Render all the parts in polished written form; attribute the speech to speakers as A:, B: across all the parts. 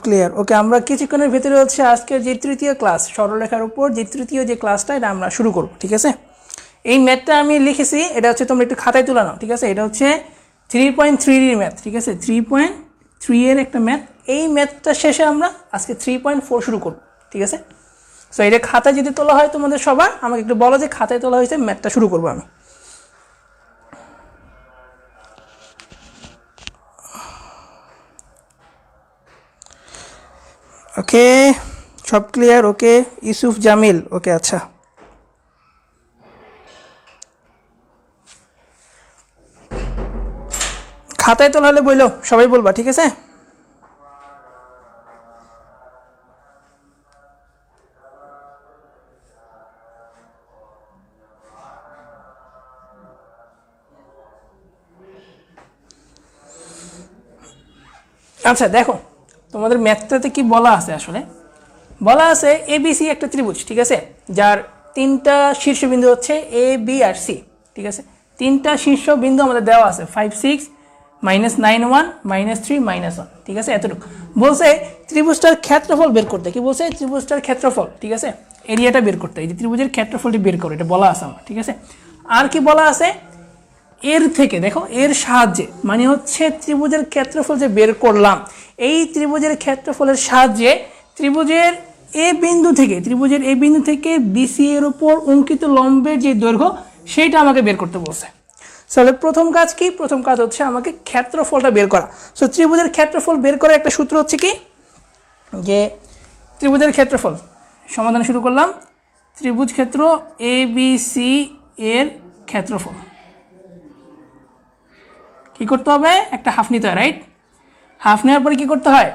A: Clear. ওকে, আমরা কিছুক্ষণের ভিতরে হচ্ছে আজকের যে তৃতীয় ক্লাস সরলরেখার উপর যে তৃতীয় যে ক্লাসটা এটা আমরা শুরু করব, ঠিক আছে। এই ম্যাথটা আমি লিখেছি, এটা হচ্ছে তোমরা একটু খাতায় তুলে নাও, ঠিক আছে। এটা হচ্ছে 3.3 এর ম্যাথ, ঠিক আছে, 3.3 এর একটা ম্যাথ। এই ম্যাথটা শেষে আমরা আজকে 3.4 শুরু করব, ঠিক আছে। সো এটা খাতায় যদি তোলা হয় তোমাদের সবার, আমাকে একটু বলো যে খাতায় তোলা হয়েছে, ম্যাথটা শুরু করবো আমি। ওকে, সব ক্লিয়ার। ওকে, ইউসুফ জামিল। ওকে, আচ্ছা, খাতায় তোলা হলে বললো, সবাই বলবা, ঠিক আছে। আচ্ছা দেখো, তোমাদের ম্যাথটাতে কি বলা আছে, আসলে বলা আছে এবিসি একটা ত্রিভুজ, ঠিক আছে, যার তিনটা শীর্ষবিন্দু হচ্ছে এ বি আর সি, ঠিক আছে। তিনটা শীর্ষবিন্দু আমাদের দেওয়া আছে 5 6 -9 1 -3 -1, ঠিক আছে। এতটুকু বলছে ত্রিভুজটার ক্ষেত্রফল বের করতে। কি বলছে? ত্রিভুজটার ক্ষেত্রফল, ঠিক আছে, এরিয়াটা বের করতে। এই যে ত্রিভুজের ক্ষেত্রফলটি বের করো, এটা বলা আছে আমার, ঠিক আছে। আর কি বলা আছে? এর থেকে দেখো, এর সাহায্যে, মানে হচ্ছে ত্রিভুজের ক্ষেত্রফল যে বের করলাম, এই ত্রিভুজের ক্ষেত্রফলের সাহায্যে ত্রিভুজের এ বিন্দু থেকে বিসি এর উপর অঙ্কিত লম্বের যে দৈর্ঘ্য সেইটা আমাকে বের করতে বলছে। তাহলে প্রথম কাজ কি? প্রথম কাজ হচ্ছে আমাকে ক্ষেত্রফলটা বের করা। সো ত্রিভুজের ক্ষেত্রফল বের করার একটা সূত্র হচ্ছে কি, যে ত্রিভুজের ক্ষেত্রফল সমাধান শুরু করলাম। ত্রিভুজ ক্ষেত্র এ বি সি এর ক্ষেত্রফল কি করতে হবে? একটা হাফ নিতে হয়, রাইট? হাফ নেওয়ার পরে কি করতে হয়?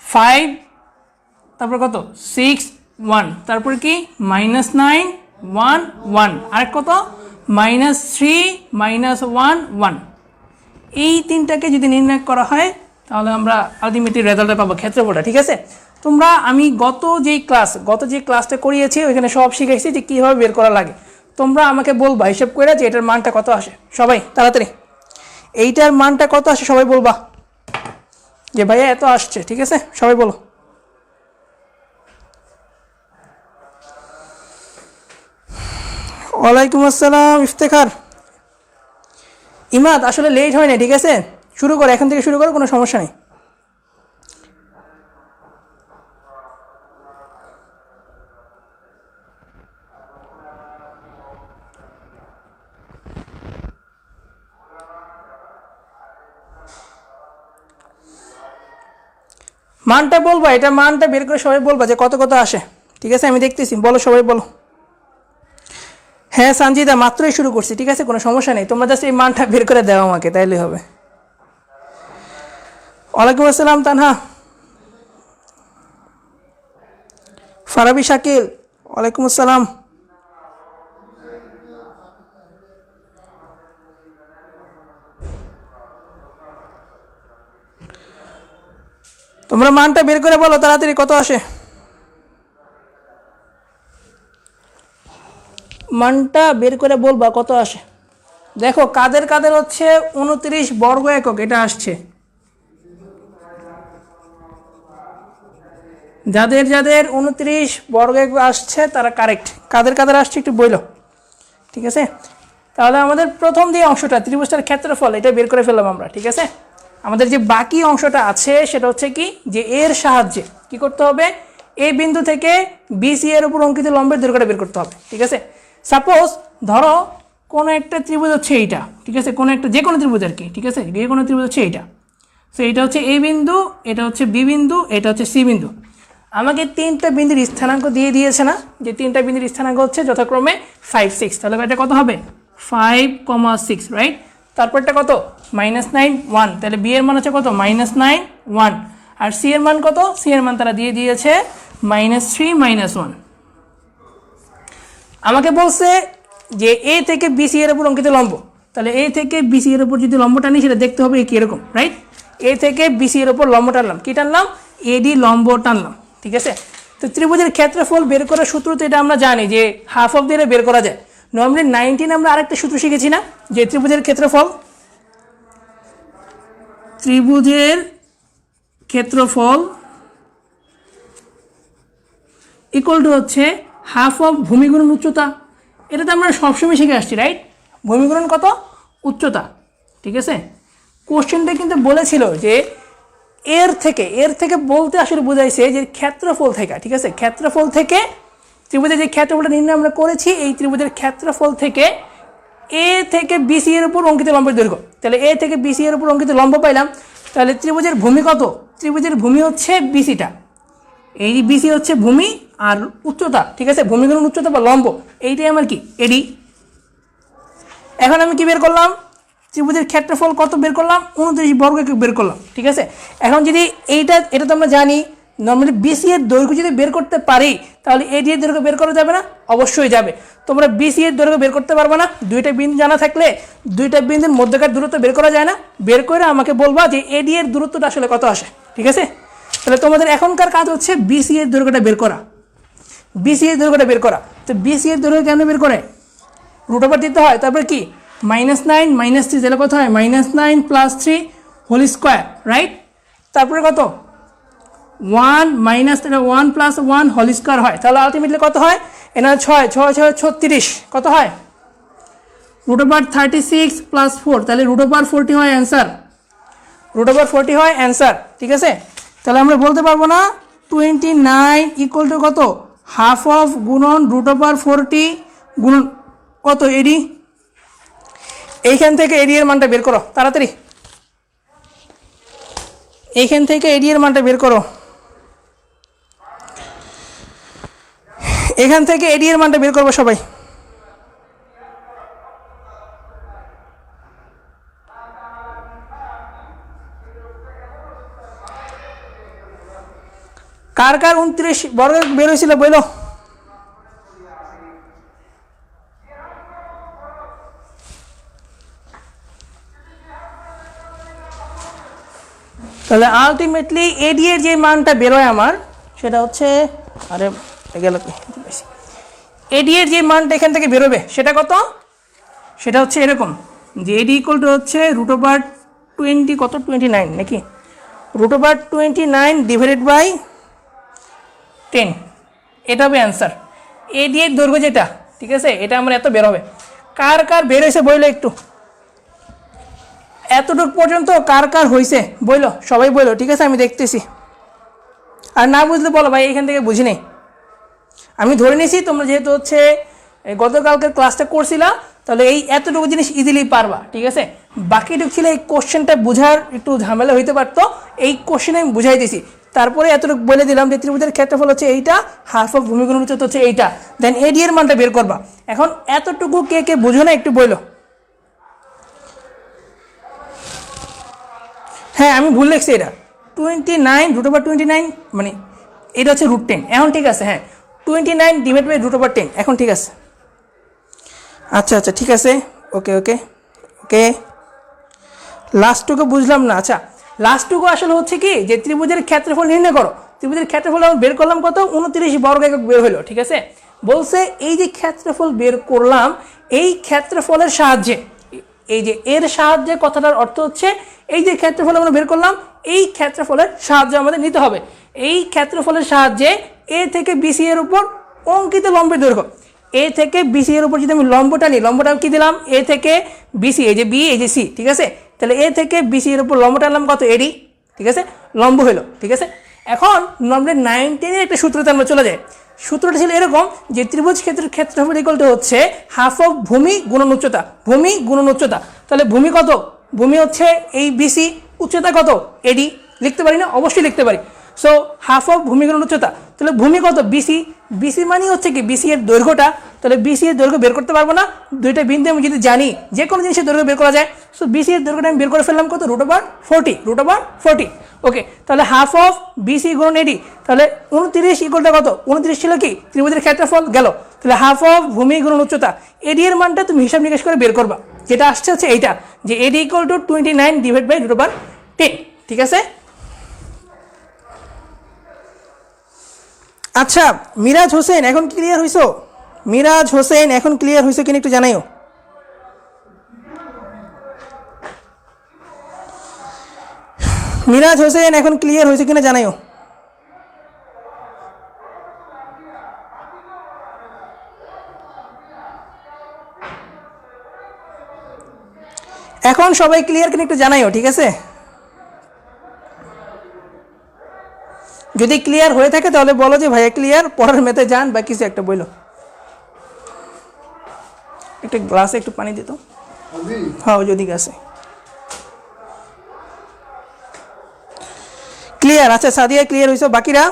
A: 5, তারপর কত? 6 1, তারপর কি -9 1 1, আর কত? -3 -1 1। এই তিনটাকে যদি নির্ণয় করা হয় তাহলে আমরা আলটিমেটলি রেজাল্টটা পাবো, ক্ষেত্রফলটা, ঠিক আছে। তোমরা, আমি গত যে ক্লাসটা করিয়েছি ওইখানে সব শিখেছি যে কীভাবে বের করা লাগে। তোমরা আমাকে বলবা হিসেব করে যে এটার মানটা কত আসে। সবাই তাড়াতাড়ি এইটার মানটা কত আসে সবাই বলবা, যে ভাইয়া এত আসছে, ঠিক আছে, সবাই বলো। ওয়ালাইকুম আসসালাম ইফতেখার। ইমাদ, আসলে লেট হয় না, ঠিক আছে, শুরু করো, এখন থেকে শুরু করো, কোনো সমস্যা নেই। মানটা বলবা, এটা মানটা বের করে সবাই বলবা যে কত কত আসে, ঠিক আছে। আমি দেখতেছি, বলো, সবাই বলো। হ্যাঁ সঞ্জিদা, মাত্রই শুরু করছি, ঠিক আছে, কোনো সমস্যা নেই, তোমরা জাস্ট এই মানটা বের করে দাও আমাকে, তাইলে হবে। ওয়ালাইকুম আসসালাম তানহা। ফারাবি শাকিল, ওয়ালাইকুম আসসালাম। তোমরা মানটা বের করে বলো তাড়াতাড়ি, কত আসে মানটা বের করে বলবা কত আসে। দেখো কাদের কাদের হচ্ছে 29 বর্গ একক এটা আসছে, যাদের যাদের 29 বর্গ একক আসছে তারা কারেক্ট। কাদের কাদের আসছে একটু বইলো, ঠিক আছে। তাহলে আমাদের প্রথম যে অংশটা ত্রিভুজটার ক্ষেত্রফল এটা বের করে ফেললাম আমরা, ঠিক আছে। আমাদের যে বাকি অংশটা আছে সেটা হচ্ছে কি, যে এর সাহায্যে কি করতে হবে? এই বিন্দু থেকে বিসি এর উপর অঙ্কিত লম্বের দৈর্ঘ্যটা বের করতে হবে, ঠিক আছে। সাপোজ ধরো কোনো একটা ত্রিভুজ হচ্ছে এইটা, ঠিক আছে, কোনো একটা যে কোনো ত্রিভুজ আর কি, ঠিক আছে, যে কোনো ত্রিভুজ হচ্ছে এইটা। সো এটা হচ্ছে এ বিন্দু, এটা হচ্ছে বি বিন্দু, এটা হচ্ছে সি বিন্দু। আমাকে তিনটা বিন্দুর স্থানাঙ্ক দিয়ে দিয়েছে না, যে তিনটা বিন্দুর স্থানাঙ্ক হচ্ছে যথাক্রমে 5 6। তাহলে এটা কত হবে? 5, 6, রাইট। তারপরটা কত? -9 1, তাহলে বি এর মান হচ্ছে কত? -9 1। আর সি এর মান কত? সি এর মান তারা দিয়ে দিয়েছে -3 -1। আমাকে বলছে যে এ থেকে বিসি এর উপর অঙ্কিত লম্ব, তাহলে এ থেকে বিসি এর উপর যদি লম্ব টানি সেটা দেখতে হবে কি এরকম, রাইট। এ থেকে বিসি এর উপর লম্ব টানলাম, কি টানলাম? এডি লম্ব টানলাম, ঠিক আছে। তো ত্রিভুজের ক্ষেত্রফল বের করার সূত্র তো এটা আমরা জানি যে হাফ অফ দিয়ে বের করা যায়। নর্মালি 19 আমরা আরেকটা সূত্র শিখেছি না, যে ত্রিভুজের ক্ষেত্রফল ইকুয়াল টু হচ্ছে হাফ অফ ভূমি গুণন উচ্চতা। এটা তো আমরা সবসময় শিখে আসছি, রাইট? ভূমি গুণন কত? উচ্চতা, ঠিক আছে। কোশ্চেনটা কিন্তু বলেছিল যে এর থেকে বলতে আসলে বোঝাইছে যে ক্ষেত্রফল থেকে, ঠিক আছে। ক্ষেত্রফল থেকে ত্রিভুজের যে ক্ষেত্রফলটা নির্ণয় আমরা করেছি, এই ত্রিভুজের ক্ষেত্রফল থেকে এ থেকে বিসি এর উপর অঙ্কিত লম্বের দৈর্ঘ্য। তাহলে এ থেকে বিসি এর উপর অঙ্কিত লম্ব পাইলাম। তাহলে ত্রিভুজের ভূমি কত? ত্রিভুজের ভূমি হচ্ছে বিসিটা, এই বিসি হচ্ছে ভূমি আর উচ্চতা, ঠিক আছে। ভূমি গুণন উচ্চতা বা লম্ব, এইটাই আমার কি? এডি। এখন আমি কি বের করলাম? ত্রিভুজের ক্ষেত্রফল কত বের করলাম? 29 বর্গ একক বের করলাম, ঠিক আছে। এখন যদি এটা তো আমরা জানি, নর্মালি বিসি এর দৈর্ঘ্য যদি বের করতে পারি তাহলে এডি এর দৈর্ঘ্য বের করা যাবে না? অবশ্যই যাবে। তোমরা বিসি এর দৈর্ঘ্য বের করতে পারবে না? দুইটা বিন্দু জানা থাকলে দুইটা বিন্দুর মধ্যকার দূরত্ব বের করা যায় না? বের করে আমাকে বলবা যে এডি এর দূরত্বটা আসলে কত আসে, ঠিক আছে। তাহলে তোমাদের এখনকার কাজ হচ্ছে বিসি এর দৈর্ঘ্যটা বের করা, বিসি এর দৈর্ঘ্যটা বের করা। তো বিসি এর দৈর্ঘ্য কেন বের করে? রুট ওভার দিতে হয়, তারপর কি -9 -3, তাহলে কত হয়? -9 + 3 হোল স্কোয়ার, রাইট? তারপরে কত? 1 1 + 1 হোল স্কোয়ার হয়। তাহলে আলটিমেটলি কত হয়? এনা 6 6 6 36, কত হয়? √36 + 4, তাহলে √40 হয় অ্যান্সার, √40 হয় অ্যান্সার, ঠিক আছে। তাহলে আমরা বলতে পারবো না 29 ইকুয়াল টু কত? হাফ অফ গুণন √40 গুণন কত? এডি। এইখান থেকে এডি এর মানটা বের করো তাড়াতাড়ি, এইখান থেকে এডি এর মানটা বের করো, এখান থেকে এডি এর মানটা বের করবো সবাই। কার কার 29 বর্গ বের হয়েছিল বলো? তাহলে আলটিমেটলি এডি এর যে মানটা বেরোয় আমার, সেটা হচ্ছে, আরে গেল, এডি এর যে মানটা এখান থেকে বেরোবে সেটা কত? সেটা হচ্ছে এরকম যে এডি ইকুয়াল টু হচ্ছে √20 কত? 29 নাকি? √29 ডিভাইডেড বাই 10, এটা হবে অ্যান্সার। এডি এর দৈর্ঘ্য যেটা, ঠিক আছে, এটা আমার এত বের হবে। কার কার বের হয়েছে বইলো একটু, এতটুকু পর্যন্ত কার কার হয়েছে বইলো, সবাই বইলো, ঠিক আছে, আমি দেখতেছি। আর না বুঝলে বলো ভাই এখান থেকে বুঝি নেই, আমি ধরে নিয়েছি তোমরা যেহেতু হচ্ছে গতকালকের ক্লাসটা করছিলা, তাহলে এই এতটুকু জিনিস ইজিলি পারবা, ঠিক আছে। বাকিটুকু ছিল এই কোশ্চেনটা বোঝার একটু ঝামেলা হইতে পারতো, এই কোশ্চেনে আমি বুঝাই দিয়েছি। তারপরে এতটুকু বলে দিলাম যে ত্রিভুজের ক্ষেত্রফল হচ্ছে এইটা, হাফ অফ ভূমি গুণন উচ্চতা হচ্ছে এইটা, দেন এডি এর মানটা বের করবা। এখন এতটুকু কে কে বুঝো না একটু বইলো। হ্যাঁ আমি ভুল লিখছি, এটা 29 √29, মানে এটা হচ্ছে √10, এখন ঠিক আছে। হ্যাঁ 29 ডিভাইড বাই √10, এখন ঠিক আছে। আচ্ছা আচ্ছা ঠিক আছে, ওকে ওকে ওকে। লাস্টটুকু বুঝলাম না। আচ্ছা লাস্টটুকু আসলে হচ্ছে কি যে ত্রিভুজের ক্ষেত্রফল নির্ণয় করো। ত্রিভুজের ক্ষেত্রফল আমি বের করলাম কত? 29 বর্গ একক বের হলো, ঠিক আছে। বলছে এই যে ক্ষেত্রফল বের করলাম, এই ক্ষেত্রফলের সাহায্যে, এই যে এর সাহায্যে, কথাটার অর্থ হচ্ছে এই যে ক্ষেত্রফল আমরা বের করলাম, এই ক্ষেত্রফলের সাহায্য আমাদের নিতে হবে। এই ক্ষেত্রফলের সাহায্যে এ থেকে বিসি এর উপর অঙ্কিত লম্বের দৈর্ঘ্য, এ থেকে বিসি এর উপর যদি আমি লম্বটা নিই, লম্বটা কি দিলাম? এ থেকে বিসি, এই যে বি, এই যে সি, ঠিক আছে। তাহলে এ থেকে বিসি এর উপর লম্বটা আনলাম কত? এডি, ঠিক আছে, লম্ব হলো, ঠিক আছে। এখন নম্বর 19 এর একটা সূত্রতে আমরা চলে যাই। সূত্রটা ছিল এরকম যে ত্রিভুজ ক্ষেত্রের ক্ষেত্রফল ইকুয়াল টু হচ্ছে হাফ অফ ভূমি গুণন উচ্চতা, ভূমি গুণন উচ্চতা। তাহলে ভূমি কত? ভূমি হচ্ছে এই বিসি, উচ্চতা কত? এডি। লিখতে পারি না? অবশ্যই লিখতে পারি। সো হাফ অফ ভূমি গুণন উচ্চতা, তাহলে ভূমি কত? বিসি। বিসি মানে হচ্ছে কি বিসি এর দৈর্ঘ্যটা, তাহলে বিসি এর দৈর্ঘ্য বের করতে পারবো না? দুইটা বিন্দু আমি যদি জানি যে কোনো জিনিসের দৈর্ঘ্য বের করা যায়। সো বিসি এর দৈর্ঘ্যটা আমি বের করে ফেললাম কত? √40, ওকে। তাহলে হাফ অফ বিসি গুণন এডি, তাহলে 29 ইকুয়ালটা কত? 29 ছিল কি ত্রিভুজের ক্ষেত্রফল গেল। তাহলে হাফ অফ ভূমি গুণন উচ্চতা, এডি এর মানটা তুমি হিসাব নিকাশ করে বের করবা, যেটা আসছে হচ্ছে এইটা, যে AD equal to 29 divide by √10, ঠিক আছে। আচ্ছা মিরাজ হোসেন এখন ক্লিয়ার হইছো? মিরাজ হোসেন এখন ক্লিয়ার হইছো কিনা একটু জানাইও। মিরাজ হোসেন এখন ক্লিয়ার হয়েছে কিনা জানাইও। এখন সবাই ক্লিয়ার কিনা একটু জানাইও, ঠিক আছে? যদি ক্লিয়ার হয়ে থাকে তাহলে বলো যে ভাইয়া ক্লিয়ার, পরের মেতে যান বা কিছু একটা বলো। একটা গ্লাসে একটু পানি দিত। হ্যাঁ যদি গেছে ক্লিয়ার। আচ্ছা সাদিয়া ক্লিয়ার হয়েছ, বাকিরা?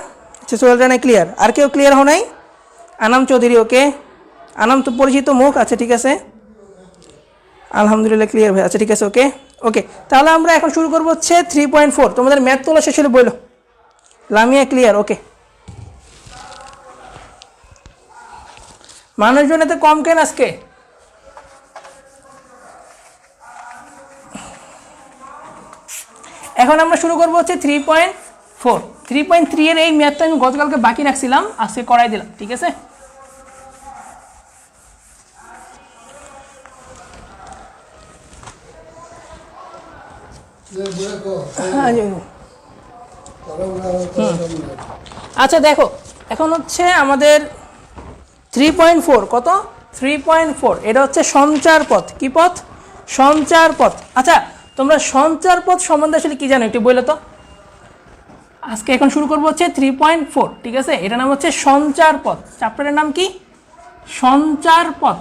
A: আচ্ছা সোহেল রানা ক্লিয়ার। আর কেউ ক্লিয়ার হও নাই? আনাম চৌধুরী ওকে, আনাম তো পরিচিত মুখ। আচ্ছা ঠিক আছে, আলহামদুলিল্লাহ ক্লিয়ার ভাই। আচ্ছা ঠিক আছে, ওকে ওকে। তাহলে আমরা এখন শুরু করবো হচ্ছে 3.4। তোমাদের ম্যাথ তোলা শেষ হলে বলো। লামিয়া ক্লিয়ার, ওকে। মানুষজন এত কম কেন আজকে? এখন আমরা শুরু করবো হচ্ছে 3.4। 3.3 এর এই ম্যাথটা আমি গতকালকে বাকি রাখছিলাম, আজকে করাই দিলাম, ঠিক আছে? আচ্ছা দেখো, এখন হচ্ছে আমাদের 3.4 কত? 3.4 এটা হচ্ছে সঞ্চার পথ। কি পথ? সঞ্চার পথ। আচ্ছা তোমরা সঞ্চার পথ সম্বন্ধে আসলে কি জানো একটু বলো তো। আজকে এখন শুরু করবো হচ্ছে 3.4, ঠিক আছে? এটার নাম হচ্ছে সঞ্চার পথ। চ্যাপ্টারের নাম কি? সঞ্চার পথ।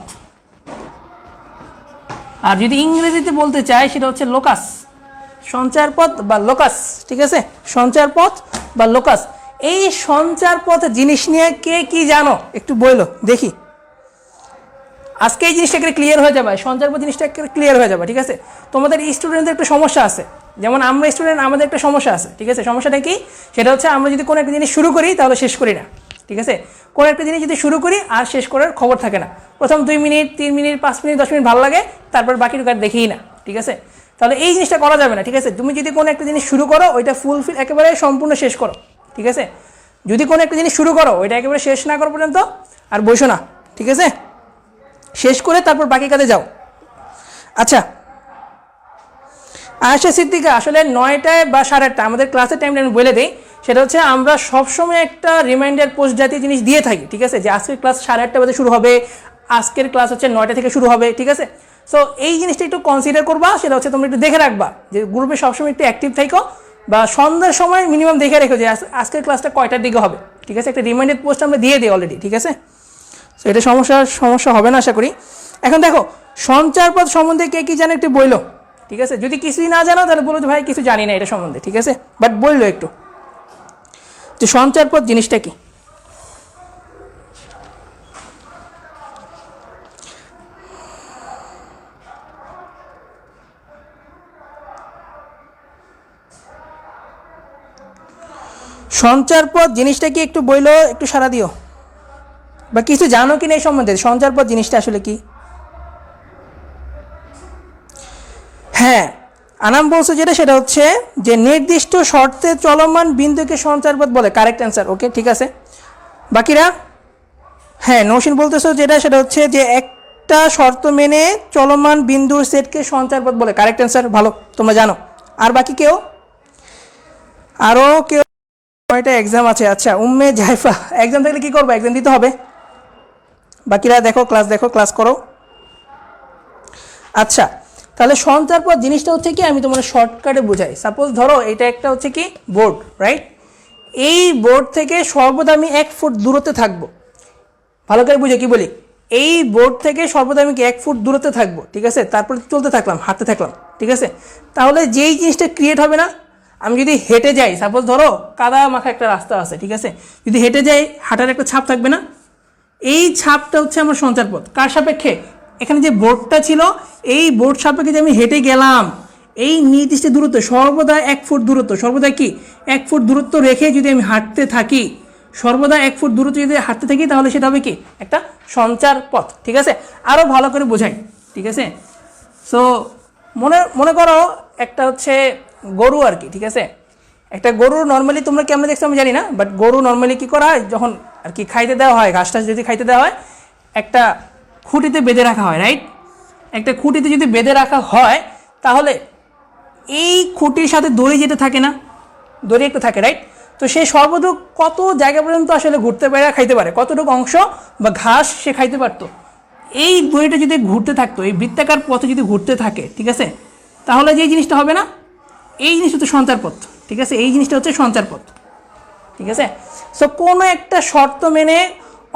A: আর যদি ইংরেজিতে বলতে চাই সেটা হচ্ছে লোকাস। সঞ্চার পথ বা লোকাস, ঠিক আছে? সঞ্চার পথ বা লোকাস। এই সঞ্চার পথ জিনিস নিয়ে কে কি জানো একটু বলো দেখি। আজকে এই জিনিসটা ক্লিয়ার হয়ে যাবে, সঞ্চার পথ জিনিসটা ক্লিয়ার হয়ে যাবে, ঠিক আছে? তোমাদের স্টুডেন্টদের একটা সমস্যা আছে, যেমন আমরা স্টুডেন্ট, আমাদের একটা সমস্যা আছে, ঠিক আছে? সমস্যাটা কি? সেটা হচ্ছে আমরা যদি কোনো একটা জিনিস শুরু করি তাহলে শেষ করি না, ঠিক আছে? কোনো একটা জিনিস যদি শুরু করি আর শেষ করার খবর থাকে না। প্রথম 2 মিনিট, 3 মিনিট, 5 মিনিট, 10 মিনিট ভালো লাগে, তারপর বাকিটুকু আর দেখি না, ঠিক আছে? তাহলে এই জিনিসটা করা যাবে না, ঠিক আছে? তুমি যদি কোনো একটা জিনিস শুরু করো ওইটা ফুলফিল একেবারে সম্পূর্ণ শেষ করো, ঠিক আছে? যদি কোনো একটা জিনিস শুরু করো ওইটা একেবারে শেষ না করা পর্যন্ত আর বসো না, ঠিক আছে? শেষ করে তারপর বাকি কাজে যাও। আচ্ছা আয়েশা সিদ্দিকা, আসলে 9টায় বা 8:30 আমাদের ক্লাসের টাইমটা আমি বলে দিই। সেটা হচ্ছে আমরা সবসময় একটা রিমাইন্ডার পোস্ট জাতীয় জিনিস দিয়ে থাকি, ঠিক আছে? যে আজকের ক্লাস 8:30 বাজে শুরু হবে, আজকের ক্লাস হচ্ছে 9টা থেকে শুরু হবে, ঠিক আছে? সো এই জিনিসটা একটু কনসিডার করবা। সেটা হচ্ছে তোমরা একটু দেখে রাখবা যে গ্রুপে সবসময় একটু অ্যাক্টিভ থাকো, বা সন্ধ্যার সময় মিনিমাম দেখে রেখো যে আজকের ক্লাসটা কয়টার দিকে হবে, ঠিক আছে? একটা রিমাইন্ডার পোস্ট আমরা দিয়ে দিই অলরেডি, ঠিক আছে? সো এটা সমস্যা হবে না আশা করি। এখন দেখো সঞ্চার পথ সম্বন্ধে কে কি জানে একটু বললো, ঠিক আছে? যদি কিছুই না জানো তাহলে বলো যে ভাই কিছু জানি না এটা সম্বন্ধে, ঠিক আছে? বাট বললো একটু যে সঞ্চার পথ জিনিসটা কি। সঞ্চার পথ জিনিসটা কি একটু বললো, একটু সাড়া দিও। বা কিছু জানো কি না এই সম্বন্ধে, সঞ্চার পথ জিনিসটা আসলে কি? হ্যাঁ আনাম বলছে যেটা, সেটা হচ্ছে যে নির্দিষ্ট শর্তে চলমান বিন্দুকে সঞ্চারপথ বলে। কারেক্ট অ্যান্সার, ওকে ঠিক আছে। বাকিরা? হ্যাঁ নৌসিন বলতেছো যেটা, সেটা হচ্ছে যে একটা শর্ত মেনে চলমান বিন্দুর সেটকে সঞ্চারপথ বলে। কারেক্ট অ্যান্সার, ভালো তোমরা জানো। আর বাকি কেউ? আরও কেউ? কয়টা এক্সাম আছে? আচ্ছা উম্মে জাইফা, এক্সাম থাকলে কী করবো? এক্সাম দিতে হবে। বাকিরা দেখো, ক্লাস করো। আচ্ছা তাহলে সঞ্চার পথ জিনিসটা হচ্ছে কি, আমি তোমার শর্টকাটে বোঝাই। সাপোজ ধরো এটা একটা হচ্ছে কি বোর্ড, রাইট? এই বোর্ড থেকে সর্বদা আমি 1 ফুট দূরত্বে থাকবো। ভালো করে বুঝে কি বলি, এই বোর্ড থেকে সর্বদা আমি কি 1 ফুট দূরত্বে থাকবো, ঠিক আছে? তারপর চলতে থাকলাম, হাঁটতে থাকলাম, ঠিক আছে? তাহলে যেই জিনিসটা ক্রিয়েট হবে না, আমি যদি হেঁটে যাই, সাপোজ ধরো কাদা মাখা একটা রাস্তা আছে, ঠিক আছে? যদি হেঁটে যাই, হাঁটার একটা ছাপ থাকবে না? এই ছাপটা হচ্ছে আমার সঞ্চারপথ। কার সাপেক্ষে? এখানে যে বোর্ডটা ছিল, এই বোর্ড সাপেক্ষে যে আমি হেঁটে গেলাম, এই নির্দিষ্ট দূরত্ব সর্বদা 1 ফুট দূরত্ব, সর্বদা কি 1 ফুট দূরত্ব রেখে যদি আমি হাঁটতে থাকি, সর্বদা 1 ফুট দূরত্ব যদি হাঁটতে থাকি, তাহলে সেটা হবে কি একটা সঞ্চার পথ, ঠিক আছে? আরও ভালো করে বোঝাই, ঠিক আছে? সো মনে করো একটা হচ্ছে গরু আর কি, ঠিক আছে? একটা গরু নর্মালি তোমরা কেমন দেখছো আমি জানি না, বাট গরু নর্মালি কী করা হয়, যখন আর কি খাইতে দেওয়া হয়, ঘাস টাস যদি খাইতে দেওয়া হয়, একটা খুঁটিতে বেঁধে রাখা হয়, রাইট? একটা খুঁটিতে যদি বেঁধে রাখা হয়, তাহলে এই খুঁটির সাথে দড়ি যেতে থাকে না, দড়ি একটা থাকে, রাইট? তো সে সর্বদূর কত জায়গা পর্যন্ত আসলে ঘুরতে পারে, খাইতে পারে, কতটুকু অংশ বা ঘাস সে খাইতে পারতো। এই দড়িটা যদি ঘুরতে থাকতো, এই বৃত্তাকার পথে যদি ঘুরতে থাকে, ঠিক আছে, তাহলে যে জিনিসটা হবে না, এই জিনিসটা হচ্ছে সঞ্চার পথ, ঠিক আছে, এই জিনিসটা হচ্ছে সঞ্চার পথ, ঠিক আছে। সো কোনো একটা শর্ত মেনে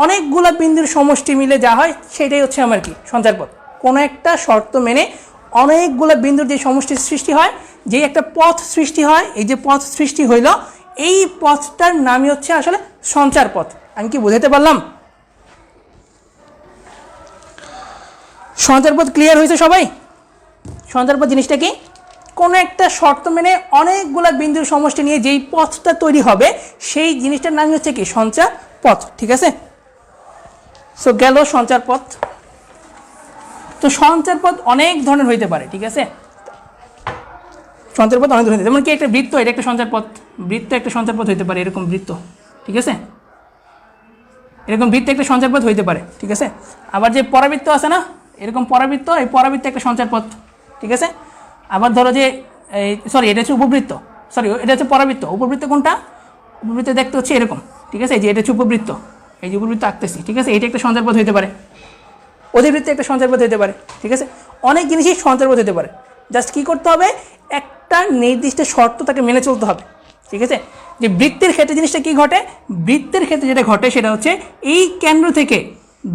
A: অনেকগুলো বিন্দুর সমষ্টি মিলে যা হয় সেটাই হচ্ছে আমার কি সঞ্চার পথ। কোনো একটা শর্ত মেনে অনেকগুলো বিন্দুর যে সমষ্টির সৃষ্টি হয়, যেই একটা পথ সৃষ্টি হয়, এই যে পথ সৃষ্টি হইল, এই পথটার নামই হচ্ছে আসলে সঞ্চার পথ। আমি কি বোঝাতে পারলাম? সঞ্চার পথ ক্লিয়ার হয়েছে সবাই? সঞ্চার পথ জিনিসটা কি? কোনো একটা শর্ত মেনে অনেকগুলো বিন্দুর সমষ্টি নিয়ে যেই পথটা তৈরি হবে সেই জিনিসটার নামই হচ্ছে কি সঞ্চার পথ, ঠিক আছে। সো গেল সঞ্চার পথ। তো সঞ্চার পথ অনেক ধরনের হইতে পারে, ঠিক আছে, সঞ্চার পথ অনেক ধরনের, যেমন কি একটা বৃত্ত, এটা একটা সঞ্চার পথ, বৃত্ত একটা সঞ্চার পথ হইতে পারে, এরকম বৃত্ত, ঠিক আছে, এরকম বৃত্ত একটা সঞ্চার পথ হইতে পারে, ঠিক আছে। আবার যে পরাবৃত্ত আছে না, এরকম পরাবৃত্ত, এই পরাবৃত্ত একটা সঞ্চার পথ, ঠিক আছে। আবার ধরো যে এই সরি এটা হচ্ছে উপবৃত্ত, সরি এটা হচ্ছে পরাবৃত্ত, উপবৃত্ত কোনটা? উপবৃত্ত দেখতে হচ্ছে এরকম, ঠিক আছে, যে এটা হচ্ছে উপবৃত্ত, এই যে উপবৃত্ত আঁকতেছি, ঠিক আছে, এটা একটা সঞ্চার পথ হইতে পারে, অধিবৃত্ত একটা সঞ্চার পথ হইতে পারে, ঠিক আছে, অনেক জিনিসই সঞ্চার পথ হইতে পারে। জাস্ট কী করতে হবে, একটা নির্দিষ্ট শর্ত তাকে মেনে চলতে হবে, ঠিক আছে। যে বৃত্তের ক্ষেত্রে জিনিসটা কী ঘটে, বৃত্তের ক্ষেত্রে যেটা ঘটে সেটা হচ্ছে এই কেন্দ্র থেকে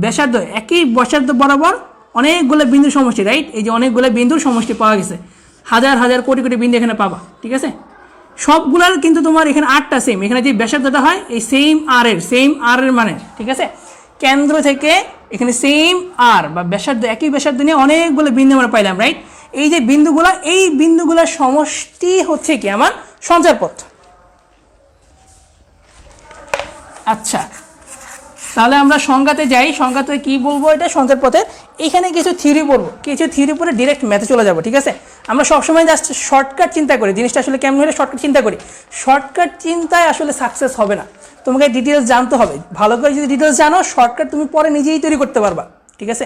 A: ব্যাসার্ধ, একই ব্যাসার্ধ বরাবর অনেকগুলো বিন্দুর সমষ্টি, রাইট? এই যে অনেকগুলো বিন্দুর সমষ্টি পাওয়া গেছে, হাজার হাজার কোটি কোটি বিন্দু এখানে পাবা, ঠিক আছে। সবগুলোর কিন্তু তোমার এখানে আরটা সেম, এখানে যে ব্যাসার্ধটা হয় এই সেম আর এর মানে, ঠিক আছে, কেন্দ্র থেকে এখানে সেম আর বা ব্যাসার্ধ, একই ব্যাসার্ধ নিয়ে অনেকগুলো বিন্দু আমরা পাইলাম, রাইট? এই যে বিন্দুগুলো, এই বিন্দুগুলোর সমষ্টি হচ্ছে কি আমার সঞ্চার পথ। আচ্ছা, তাহলে আমরা সংজ্ঞাতে যাই। সংজ্ঞাতে কি বলবো, এটা সঞ্চার পথের এখানে কিছু থিওরি পড়বো, কিছু থিওরি পরে ডিরেক্ট ম্যাথে চলে যাবো, ঠিক আছে। আমরা সবসময় জাস্ট শর্টকাট চিন্তা করি, জিনিসটা আসলে কেমন হলে শর্টকাট চিন্তা করি, শর্টকাট চিন্তায় আসলে সাকসেস হবে না, তোমাকে ডিটেলস জানতে হবে। ভালো করে যদি ডিটেলস জানো, শর্টকাট তুমি পরে নিজেই তৈরি করতে পারবা, ঠিক আছে।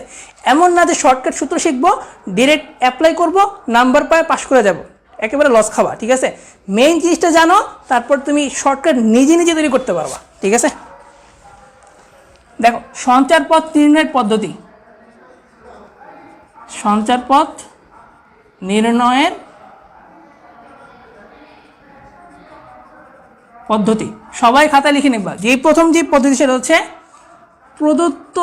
A: এমন না যে শর্টকাট সূত্র শিখবো, ডিরেক্ট অ্যাপ্লাই করবো, নাম্বার পায় পাস করে যাব, একেবারে লস খাবা, ঠিক আছে। মেইন জিনিসটা জানো, তারপর তুমি শর্টকাট নিজে নিজে তৈরি করতে পারবা, ঠিক আছে। দেখো, সঞ্চার পথ নির্ণয়ের পদ্ধতি, সঞ্চার পথ নির্ণয়ের পদ্ধতি সবাই খাতায় লিখে নেবা। যে প্রথম যে পদ্ধতি সেটা হচ্ছে প্রদত্ত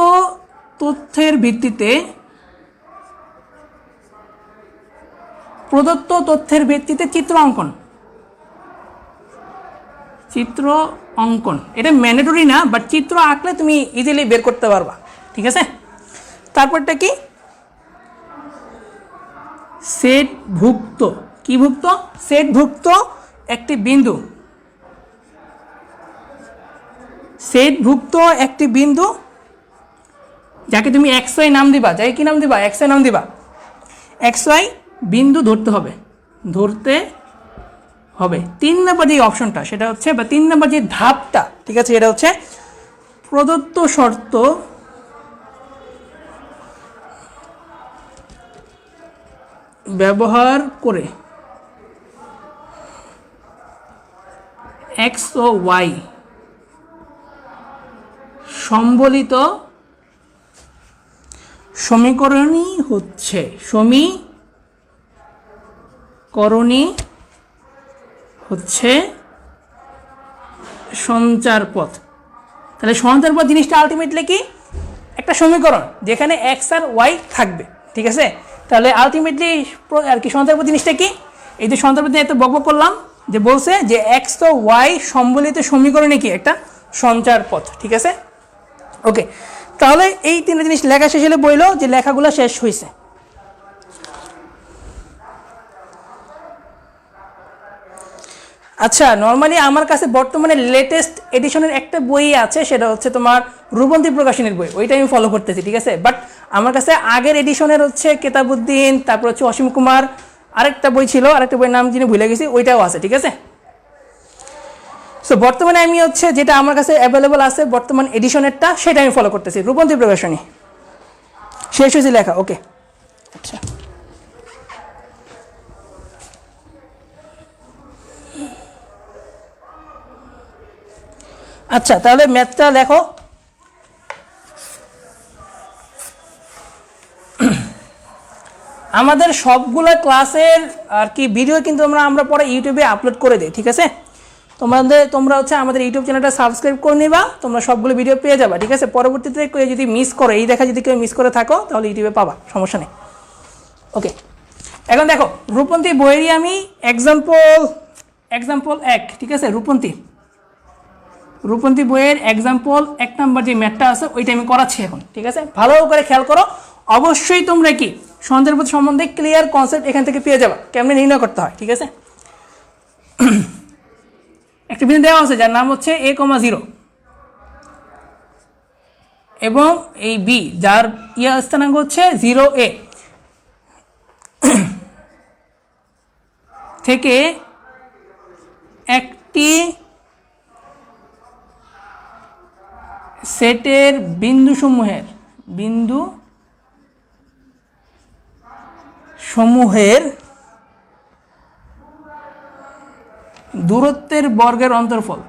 A: তথ্যের ভিত্তিতে, প্রদত্ত তথ্যের ভিত্তিতে চিত্র অঙ্কন, চিত্র অঙ্কন, এটা ম্যান্ডেটরি না, বাট চিত্র আঁকলে তুমি ইজিলি বের করতে পারবা, ঠিক আছে। তারপরটা কি, সেটভুক্ত, কি ভুক্ত, সেটভুক্ত একটি বিন্দু, সেটভুক্ত একটি বিন্দু যাকে তুমি এক্স ওয়াই নাম দিবা, যাই কি নাম দিবা, এক্স ওয়াই নাম দিবা, এক্স ওয়াই বিন্দু ধরতে হবে, ধরতে হবে। 3 নম্বর যে অপশনটা সেটা হচ্ছে, বা 3 নম্বর যে ধাপটা, ঠিক আছে, এটা হচ্ছে প্রদত্ত শর্ত ব্যবহার করে এক্স ও ওয়াই সম্বলিত সমীকরণই হচ্ছে, সমীকরণই হচ্ছে সঞ্চার পথ। তাহলে সঞ্চার পথ জিনিসটা আলটিমেটলি কি, একটা সমীকরণ যেখানে এক্স আর ওয়াই থাকবে, ঠিক আছে। তাহলে আলটিমেটলি আর কি সঞ্চার পথ জিনিসটা কি, এই যে সঞ্চার পথ এত বকবক করলাম, যে বলছে যে এক্স ও ওয়াই সম্বলিত সমীকরণে কি একটা সঞ্চার পথ, ঠিক আছে। ওকে, তাহলে এই 3টা জিনিস লেখা শেষ হলে বললো যে লেখাগুলো শেষ হয়েছে। আচ্ছা, নর্মালি আমার কাছে বর্তমানে লেটেস্ট এডিশনের একটা বই আছে, সেটা হচ্ছে তোমার রূপন্তী প্রকাশনীর বই, ওইটা আমি ফলো করতেছি, ঠিক আছে। বাট আমার কাছে আগের এডিশনের হচ্ছে কেতাবুদ্দিন, তারপর হচ্ছে অসীম কুমার, আরেকটা বই ছিল, আরেকটা বইয়ের নাম যিনি ভুলে গেছি, ওইটাও আছে, ঠিক আছে। সো বর্তমানে আমি হচ্ছে যেটা আমার কাছে অ্যাভেলেবল আছে বর্তমান এডিশনেরটা, সেটা আমি ফলো করতেছি, রূপন্তী প্রকাশনী। শেষ হয়েছে লেখা, ওকে। আচ্ছা, আচ্ছা তাহলে ম্যাথটা লেখো। আমাদের সবগুলো ক্লাসের আর কি ভিডিও কিন্তু আমরা পরে ইউটিউবে আপলোড করে দিই, ঠিক আছে? তোমরা হচ্ছে আমাদের ইউটিউব চ্যানেলটা সাবস্ক্রাইব করে নিবা, তোমরা সবগুলো ভিডিও পেয়ে যাবা, ঠিক আছে? পরবর্তীতে কেউ যদি মিস করো, এই দেখা যদি কেউ মিস করে থাকো তাহলে ইউটিউবে পাবা, সমস্যা নেই। ওকে, এখন দেখো রূপন্তী বইয়েরই আমি এক্সাম্পল 1, ঠিক আছে? রূপন্তী বইয়ের এক্সাম্পল 1 নাম্বার যে ম্যাথটা আছে ওইটা আমি করাচ্ছি এখন, ঠিক আছে? ভালো করে খেয়াল করো। অবশ্যই তোমরা কি সন্দেহের সম্বন্ধে ক্লিয়ার কনসেপ্ট এখান থেকে পেয়ে যাবা, কেমনে নির্ণয় করতে হয়, ঠিক আছে? একটা বিন্দু দেওয়া আছে যার নাম হচ্ছে a,0 এবং এই বি যার স্থানাঙ্ক হচ্ছে 0a থেকে একটি সেটের বিন্দু সমূহের দূরত্বের বর্গের অন্তরফল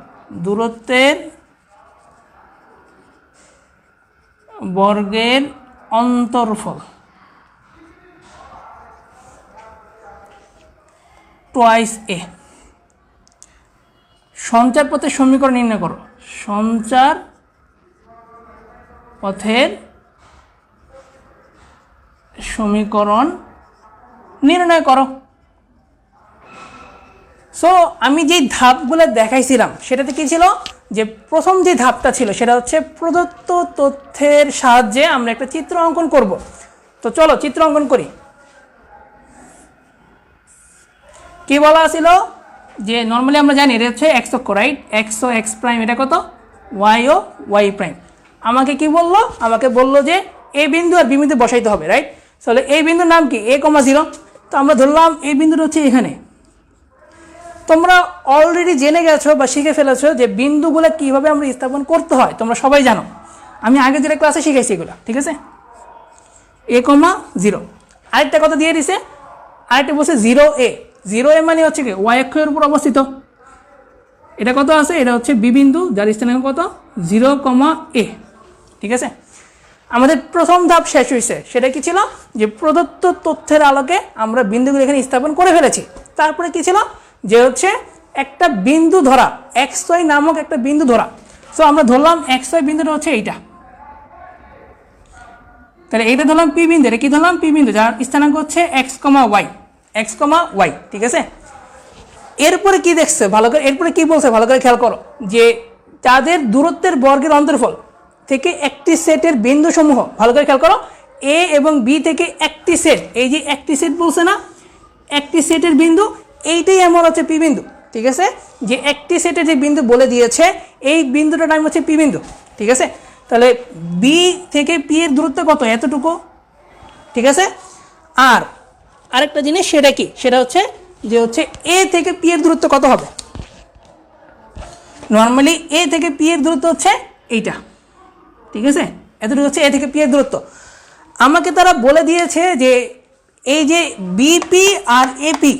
A: টুয়াইস এ। সঞ্চার পথের সমীকরণ নির্ণয় করো। সঞ্চার পথের সমীকরণ নির্ণয় করো। সো আমি যে ধাপগুলো দেখাইছিলাম সেটাতে কি ছিল, যে প্রথম যে ধাপটা ছিল সেটা হচ্ছে প্রদত্ত তথ্যের সাহায্যে আমরা একটা চিত্র অঙ্কন করব। তো চলো চিত্র অঙ্কন করি। কি বলা ছিল যে নর্মালি আমরা জানি এটা হচ্ছে এক্স অক্ষ, রাইট? এক্স ও এক্স প্রাইম, এটা কত? ওয়াই ও ওয়াই প্রাইম। আমাকে কি বললো? আমাকে বললো যে এ বিন্দু আর বি বিন্দু বসাইতে হবে, রাইট? তাহলে এই বিন্দুর নাম কি? a,0। তো আমরা ধরলাম এই বিন্দুটা হচ্ছে এখানে। তোমরা অলরেডি জেনে গেছো বা শিখে ফেলেছো যে বিন্দুগুলো কিভাবে আমরা স্থাপন করতে হয়, তোমরা সবাই জানো। আমি আগে যেটা ক্লাসে শিখাইছি এগুলো, ঠিক আছে? a,0। আরেকটা কথা দিয়ে দিছে, আরেকটা বলছে 0a। 0a মানে হচ্ছে কি ওয়াই অক্ষের উপর অবস্থিত। এটা কত আছে? এটা হচ্ছে বি বিন্দু যার স্থানাঙ্ক কত? 0,a, ঠিক আছে? আমাদের প্রথম ধাপ শেষ হয়েছে। সেটা কি ছিল? যে প্রদত্ত তথ্যের আলোকে আমরা বিন্দুগুলো এখানে স্থাপন করে ফেলেছি। তারপরে কি ছিল? যে হচ্ছে একটা বিন্দু ধরা, XY নামক একটা বিন্দু ধরা। সো আমরা ধরলাম XY বিন্দুটা হচ্ছে এইটা, তাহলে এইটা ধরলাম পি বিন্দু। এটা কি ধরলাম? পি বিন্দু যার স্থানাঙ্ক হচ্ছে x,y, ঠিক আছে? এরপরে কি দেখছে ভালো করে, এরপরে কি বলছে ভালো করে খেয়াল করো, যে যাদের দূরত্বের বর্গের অন্তর্ফল থেকে একটি সেটের বিন্দু সমূহ, ভালো করে খেয়াল করো, এ এবং বি থেকে একটি সেট, এই যে একটি সেট বলছে না, একটি সেটের বিন্দু, এইটাই আমার হচ্ছে পি বিন্দু, ঠিক আছে? যে একটি সেটের যে বিন্দু বলে দিয়েছে এই বিন্দুটার নাম হচ্ছে পি বিন্দু, ঠিক আছে? তাহলে বি থেকে পি এর দূরত্ব কত? এতটুকু, ঠিক আছে? আর আরেকটা জিনিস সেটা কি, সেটা হচ্ছে যে হচ্ছে এ থেকে পি এর দূরত্ব কত হবে? নর্মালি এ থেকে পি এর দূরত্ব হচ্ছে এইটা, ঠিক আছে? এতটুকু হচ্ছে এ থেকে পি এর দূরত্ব। আমাকে তারা বলে দিয়েছে যে এই যে বিপি আর এপি,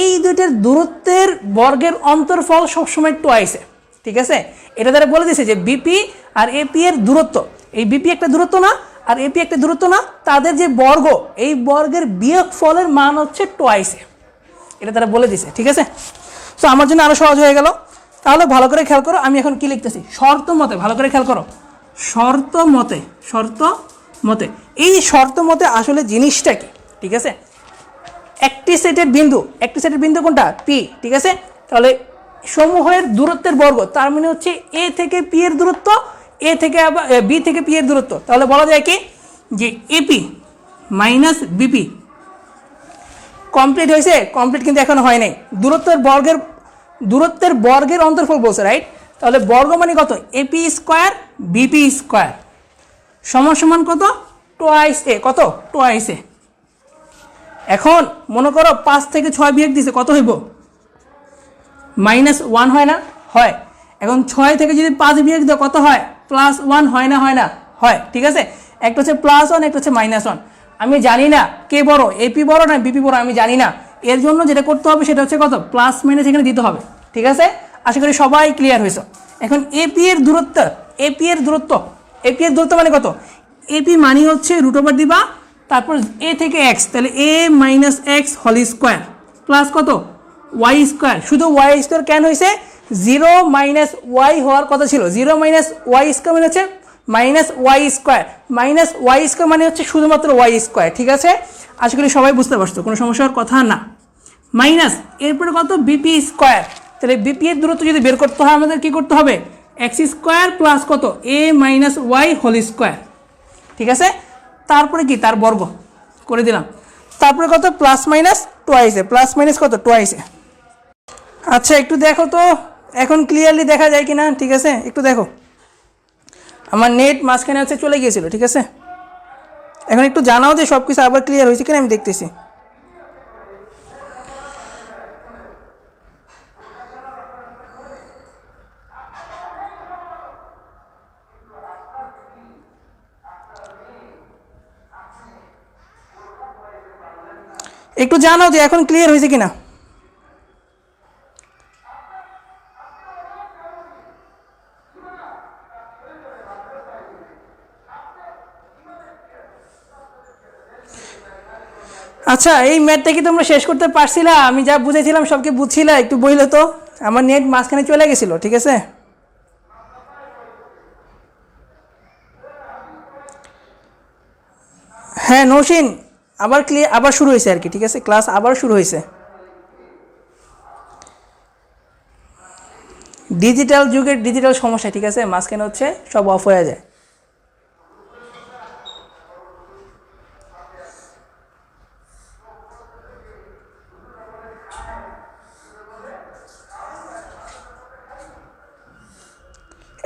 A: এই দুইটার দূরত্বের বর্গের অন্তর্ফল সবসময় টুয়াইসে, ঠিক আছে? এটা তারা বলে দিয়েছে যে বিপি আর এপি এর দূরত্ব, এই বিপি একটা দূরত্ব না আর এপি একটা দূরত্ব না, তাদের যে বর্গ, এই বর্গের বিয়োগ ফলের মান হচ্ছে টুয়াইসে, এটা তারা বলে দিয়েছে, ঠিক আছে? সো আমার জন্য আরো সহজ হয়ে গেল। তাহলে ভালো করে খেয়াল করো, আমি এখন কি লিখতেছি? শর্ত মতে, ভালো করে খেয়াল করো, শর্ত মতে। এই শর্ত মতে আসলে জিনিসটা কি, ঠিক আছে? একটি সেটের বিন্দু কোনটা? পি, ঠিক আছে? তাহলে সমূহের দূরত্বের বর্গ, তার মানে হচ্ছে এ থেকে পি এর দূরত্ব, এ থেকে আবার বি থেকে পি এর দূরত্ব। তাহলে বলা যায় কি যে এপি মাইনাস বিপি কমপ্লিট হয়েছে? কমপ্লিট কিন্তু এখনো হয় নাই। দূরত্বের বর্গের অন্তর্ফল বলছে, রাইট? তাহলে বর্গ মানে কত? এপি স্কোয়ার বিপি স্কোয়ার সমান কত? টুয়াইস এ। কত? টুয়াইস এ। এখন মনে করো 5 থেকে 6 বিয়োগ দিছে, কত হইব? -1 হয় না? হয়। এখন 6 থেকে যদি 5 বিয়োগ দাও কত হয়? +1 হয় না? হয়, ঠিক আছে? একটা হচ্ছে +1, একটা হচ্ছে -1। আমি জানি না কে বড়, এপি বড় না বিপি বড়, আমি জানি না। এর জন্য যেটা করতে হবে সেটা হচ্ছে কত? প্লাস মাইনাস এখানে দিতে হবে, ঠিক আছে? আশা করি সবাই ক্লিয়ার হয়েছে। এখন এপি এর দূরত্ব, এপি এর দূরত্ব, এপি এর দূরত্ব মানে কত? এপি মানে হচ্ছে রুট ওভার দিবা তারপর এ থেকে এক্স, তাহলে a minus x whole square plus কত ওয়াই স্কোয়ার। শুধু ওয়াই স্কোয়ার কেন হয়েছে? জিরো মাইনাস ওয়াই হওয়ার কথা ছিল, জিরো মাইনাস ওয়াই স্কোয়ার মানে হচ্ছে minus y square, minus y square মানে হচ্ছে শুধুমাত্র ওয়াই স্কোয়ার। ঠিক আছে, আশা করি সবাই বুঝতে পারছো, কোনো সমস্যার কথা না। মাইনাস এরপরে কত বিপি স্কোয়ার, তাহলে বিপি এর দূরত্ব যদি বের করতে হয় আমাদের কি করতে হবে? এক্স স্কোয়ার প্লাস কত এ মাইনাস ওয়াই হোল স্কোয়ার। ঠিক আছে, তারপরে কি তার বর্গ করে দিলাম, তারপরে কত প্লাস মাইনাস টোয়াইসে, প্লাস মাইনাস কত টোয়াইসে। আচ্ছা একটু দেখো তো এখন ক্লিয়ারলি দেখা যায় কি না? ঠিক আছে একটু দেখো, আমার নেট মাঝখানে আছে চলে গিয়েছিল। ঠিক আছে, এখন একটু জানাও যে সব কিছু আবার ক্লিয়ার হয়েছে কিনা, আমি দেখতেছি। একটু জানাও যে এখন ক্লিয়ার হয়েছে কিনা। আচ্ছা এই ম্যাথটা কি তোমরা শেষ করতে পারছিলা? আমি যা বুঝেছিলাম সবকে বুঝছিলা? একটু বইলে তো, আমার নেট মাঝখানে চলে গেছিল। ঠিক আছে, হ্যাঁ নৌসিন আবার ক্লিয়ার, আবার শুরু হয়েছে আর কি। ঠিক আছে, ক্লাস আবার শুরু হয়েছে। ডিজিটাল যুগের ডিজিটাল সমস্যা। ঠিক আছে, মাঝখানে হচ্ছে সব অফ হয়ে যায়।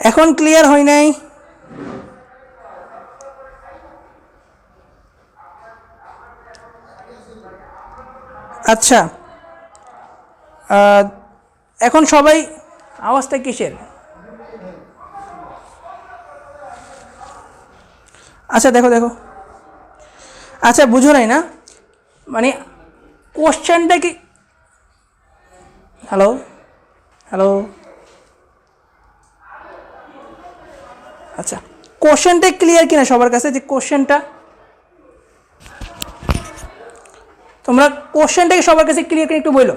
A: এখন ক্লিয়ার হয় নাই? আচ্ছা এখন সবাই আওয়াজটা কিসের? আচ্ছা দেখো দেখো, আচ্ছা বুঝো নাই না, মানে কোশ্চেনটা কি? হ্যালো হ্যালো, আচ্ছা কোশ্চেনটা ক্লিয়ার কিনা সবার কাছে? যে কোশ্চেনটা তোমরা কোশ্চেনটাকে সবার কাছে ক্লিয়ার কিনা একটু বলো।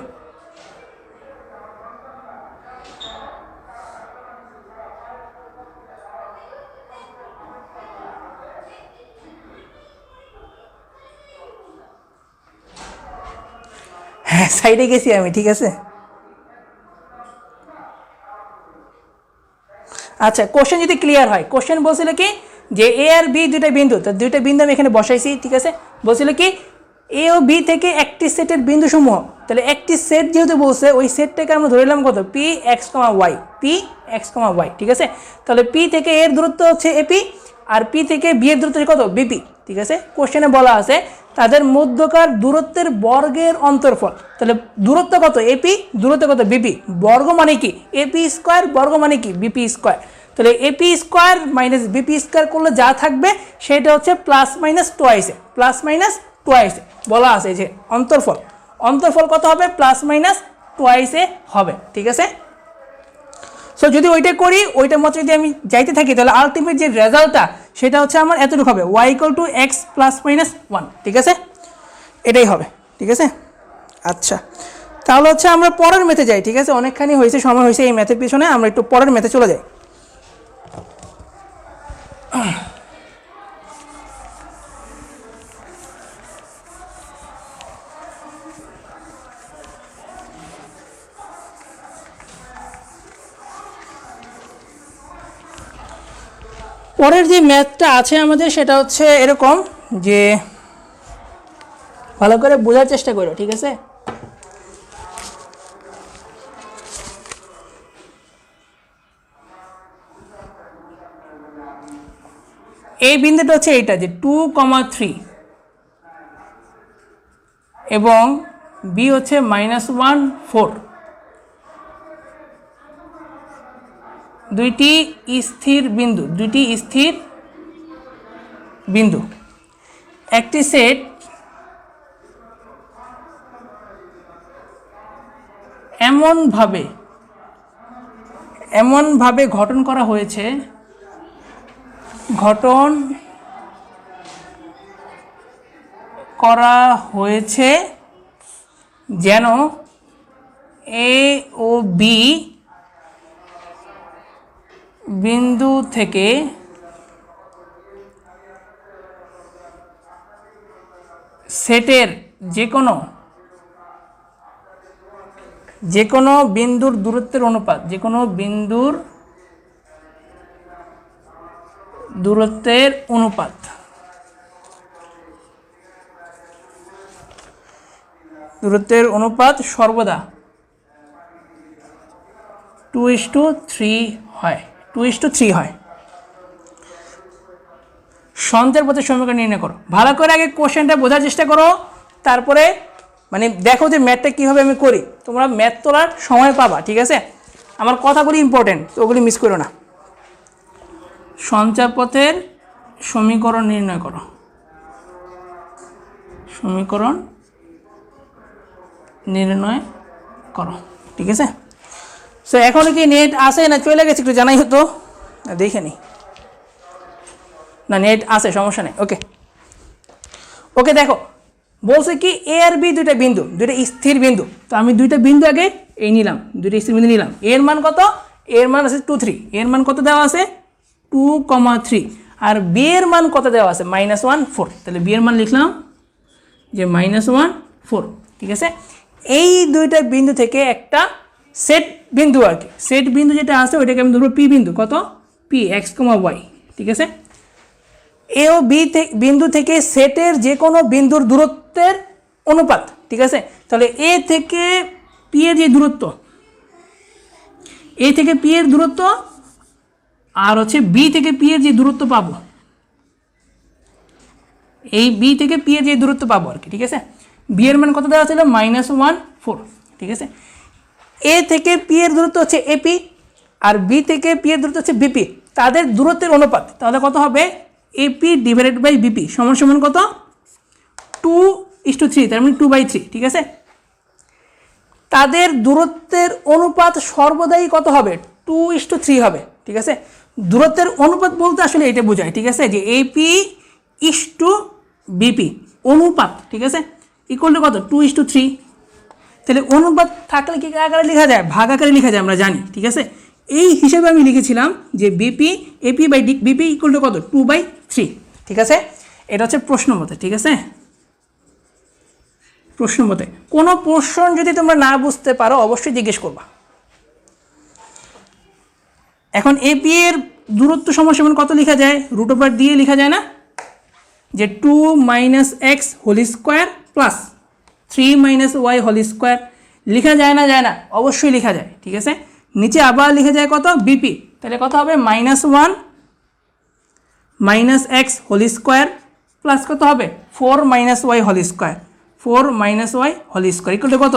A: হ্যাঁ সাইডে গেছি আমি। ঠিক আছে, আচ্ছা কোশ্চেন যদি ক্লিয়ার হয়, কোশ্চেন বলছিল কি যে এ আর বি দুইটা বিন্দু, তো দুইটা বিন্দু আমি এখানে বসাইছি। ঠিক আছে, বলছিল কি এ ও বি থেকে একটি সেটের বিন্দু সমূহ, তাহলে একটি সেট যেহেতু বলছে ওই সেটটাকে আমরা ধরে নিলাম কত পি এক্স কমা ওয়াই, পি এক্স কমা ওয়াই। ঠিক আছে, তাহলে পি থেকে এর দূরত্ব হচ্ছে এপি আর পি থেকে বি এর দূরত্ব কত বিপি। ঠিক আছে, কোশ্চেনে বলা আছে তাদের মধ্যকার দূরত্বের বর্গের অন্তর্ফল, তাহলে দূরত্ব কত এপি, দূরত্ব কত বিপি, বর্গ মানে কি এপি স্কোয়ার, বর্গ মানে কি বিপি স্কোয়ার। তাহলে AP square minus BP square করলে যা থাকবে সেটা হচ্ছে প্লাস মাইনাস টোয়াইসে, প্লাস মাইনাস টোয়াইসে বলা আছে যে অন্তর্ফল, অন্তর্ফল কত হবে প্লাস মাইনাস টোয়াইসে হবে। ঠিক আছে, সো যদি ওইটা করি, ওইটার মতো যদি আমি যাইতে থাকি তাহলে আলটিমেট যে রেজাল্টটা সেটা হচ্ছে আমার এতটুকু হবে y equal to x plus minus one. ঠিক আছে, এটাই হবে। ঠিক আছে, আচ্ছা তাহলে হচ্ছে আমরা পরের ম্যাথে যাই। ঠিক আছে, অনেকখানি হয়েছে, সময় হয়েছে এই ম্যাথের পিছনে, আমরা একটু পরের ম্যাথে চলে যাই। পরের যে ম্যাথটা আছে আমাদের সেটা হচ্ছে এরকম যে, ভালো করে বোঝার চেষ্টা করো। ঠিক আছে, এই বিন্দুটা হচ্ছে এইটা যে 2,3 এবং বি হচ্ছে -1,4, দুইটি স্থির বিন্দু, দুইটি স্থির বিন্দু। একটি সেট এমনভাবে গঠন করা হয়েছে, গঠন করা হয়েছে যেন এ ও বি বিন্দু থেকে সেটের যে কোনো বিন্দুর দূরত্বের অনুপাত, যে কোনো বিন্দুর দূরত্বের অনুপাত সর্বদা 2:3 হয়, 2:3 হয়। সঞ্চার পথের সমীকরণ নির্ণয় করো। ভালো করে আগে কোশ্চেনটা বোঝার চেষ্টা করো, তারপরে মানে দেখো যে ম্যাথটা কীভাবে আমি করি। তোমরা ম্যাথ তোলার সময় পাবা, ঠিক আছে? আমার কথাগুলি ইম্পর্টেন্ট, তো ওগুলি মিস করো না। সঞ্চার পথের সমীকরণ নির্ণয় করো, সমীকরণ নির্ণয় করো, ঠিক আছে? সো এখন কি নেট আসে না চলে গেছে একটু জানাই হতো, দেখে নি না, নেট আসে, সমস্যা নেই। ওকে ওকে, দেখো বলছে কি এ আর বি দুইটা স্থির বিন্দু। তো আমি দুইটা বিন্দু আগে এই নিলাম, দুইটা স্থির বিন্দু নিলাম। এর মান কত? এর মান আছে 2, 3। এর মান কত দেওয়া আছে? 2,3। আর বি এর মান কত দেওয়া আছে? -1, 4। তাহলে বি এর মান লিখলাম যে -1, 4, ঠিক আছে? এই দুইটা বিন্দু থেকে একটা সেট বিন্দু আর কি, সেট বিন্দু যেটা আছে ওইটাকে আমি ধরবো পি বিন্দু। কত? পি x, y, ঠিক আছে? এ ও বি বিন্দু থেকে সেটের যে কোনো বিন্দুর দূরত্বের অনুপাত, ঠিক আছে? তাহলে এ থেকে পি এর যে দূরত্ব, এ থেকে পি এর দূরত্ব আর হচ্ছে বি থেকে পি এর যে দূরত্ব পাবো, এই বি থেকে পি এর যে দূরত্ব পাবো আর কি, ঠিক আছে? বি এর মান কত দেওয়া ছিল? -1, 4, ঠিক আছে? এ থেকে পি এর দূরত্ব হচ্ছে এপি, আর বি থেকে পি এর দূরত্ব হচ্ছে বিপি। তাদের দূরত্বের অনুপাত তাহলে কত হবে? এপি ডিভাইডেড বাই বিপি সমান সমান কত? 2:3, তার মানে 2/3, ঠিক আছে? তাদের দূরত্বের অনুপাত সর্বদাই কত হবে? 2:3 হবে, ঠিক আছে? দূরত্বের অনুপাত বলতে আসলে এটা বোঝায়, ঠিক আছে, যে এপি ইসটু বিপি অনুপাত, ঠিক আছে, ইকুয়াল টু কত? 2:3। তাহলে অনুপাত থাকলে কি আকারে লেখা যায়? ভাগ আকারে লেখা যায়, আমরা জানি, ঠিক আছে? এই হিসেবে আমি লিখেছিলাম যে BP AP by BP equal to কত? 2/3, ঠিক আছে? এটা হচ্ছে প্রশ্ন মতে, ঠিক আছে? প্রশ্ন মতে কোনো প্রশ্ন যদি তোমরা না বুঝতে পারো অবশ্যই জিজ্ঞেস করবা। এখন এপি এর দূরত্ব সমান কত লেখা যায়? √ দিয়ে লেখা যায় না, যে 2 - x whole square plus 3 - y whole square. লেখা যায় না? যায় না, অবশ্যই লেখা যায়, ঠিক আছে? নিচে আবার লিখে যায় কত? বিপি। তাহলে কত হবে? -1 - x হোল স্কোয়ার প্লাস কত হবে? 4 - y whole square, 4 - y whole square equal to কত?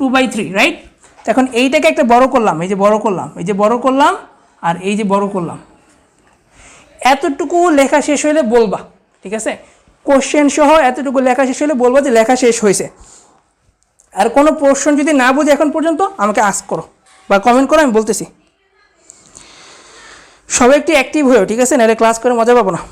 A: 2/3, রাইট? এখন এইটাকে একটা বড় করলাম, এই যে বড় করলাম, এই যে বড় করলাম, আর এই যে বড় করলাম। এতটুকু লেখা শেষ হলে বলবা, ঠিক আছে? কোশ্চেন সহ এতটুকু লেখা শেষ হলে বলবো যে লেখা শেষ হয়েছে। আর কোনো প্রশ্ন যদি না বুঝে এখন পর্যন্ত আমাকে আস্ক করো বা কমেন্ট করো, আমি বলতেছি। সবাই একটু অ্যাক্টিভ হয়েও, ঠিক আছে? নাহলে ক্লাস করে মজা পাবো না।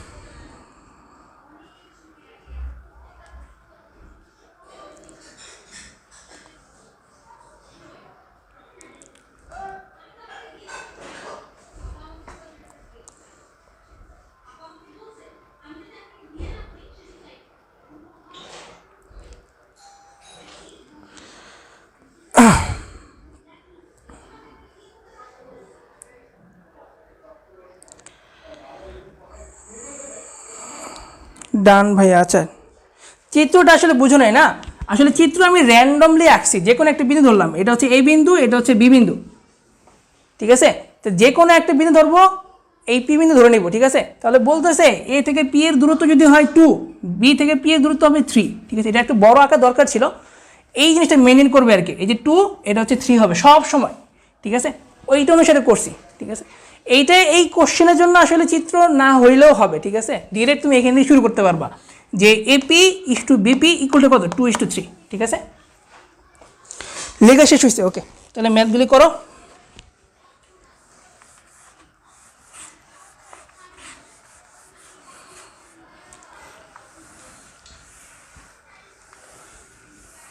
A: ডান ভাই। আচ্ছা, চিত্রটা আসলে বুঝো নাই না, আসলে চিত্র আমি র্যান্ডমলি আঁকছি। যে কোনো একটা বিন্দু ধরলাম, এটা হচ্ছে এ বিন্দু, এটা হচ্ছে বি বিন্দু, ঠিক আছে? তো যে কোনো একটা বিন্দু ধরবো, এই পি বিন্দু ধরে নিব, ঠিক আছে? তাহলে বলতেছে এ থেকে পি এর দূরত্ব যদি হয় 2, বি থেকে পি এর দূরত্ব হবে 3, ঠিক আছে? এটা একটু বড় আকার দরকার ছিল, এই জিনিসটা মেনটেন করবে আর কি। এই যে 2, এটা হচ্ছে 3 হবে সব সময়, ঠিক আছে? ওইটা অনুসারে করছি, ঠিক আছে? এইটা এই কোশ্চেনের জন্য আসলে চিত্র না হইলেও হবে, ঠিক আছে? ডিরেক্ট তুমি এখান থেকে শুরু করতে পারবা যে এপি ইসটু বিপি ইকুয়াল টু কত? 2:3, ঠিক আছে? লেখা শেষ হয়েছে। ওকে, তাহলে ম্যাথগুলি করো।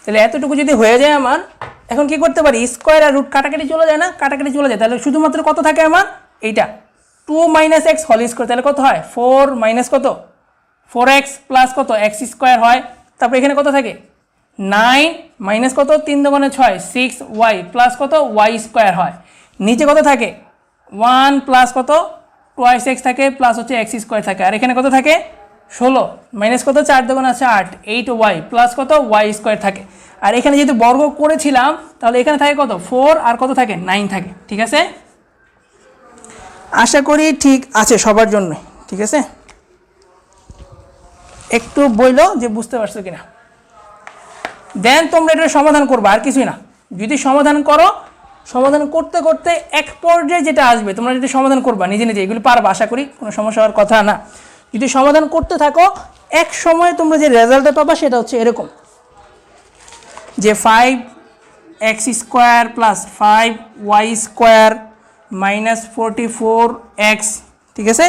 A: তাহলে এতটুকু যদি হয়ে যায় আমার, এখন কি করতে পারি, স্কোয়ার আর রুট কাটাকাটি চলে যায় না, কাটাকাটি চলে যায়, তাহলে শুধুমাত্র কত থাকে আমার এইটা 2 - x হোল স্কোয়ার, তাহলে কত হয় 4 মাইনাস কত 4x প্লাস কত x স্কোয়ার হয়। তারপর এখানে কত থাকে 9 মাইনাস কত 3 × 6 6y প্লাস কত y স্কোয়ার হয়। নিচে কত থাকে 1 প্লাস কত 2x থাকে প্লাস হচ্ছে x স্কোয়ার থাকে। আর এখানে কত থাকে 16 মাইনাস কত 4 × 8 8y প্লাস কত y স্কোয়ার থাকে। আর এখানে যেহেতু বর্গ করেছিলাম তাহলে এখানে থাকে কত 4 আর কত থাকে 9 থাকে। ঠিক আছে, আশা করি ঠিক আছে সবার জন্য। ঠিক আছে, একটু বইলো যে বুঝতে পারছো কিনা, দেন তোমরা এটা সমাধান করবে, আর কিছুই না। যদি সমাধান করো, সমাধান করতে করতে এক পর্যায়ে যেটা আসবে, তোমরা যদি সমাধান করবা নিজে নিজে, এগুলি পারবা, আশা করি কোনো সমস্যা হওয়ার কথা না। যদি সমাধান করতে থাকো এক সময় তোমরা যে রেজাল্টটা পাবা সেটা হচ্ছে এরকম, যে 5x square plus 5y square minus 44x, ঠিক আছে,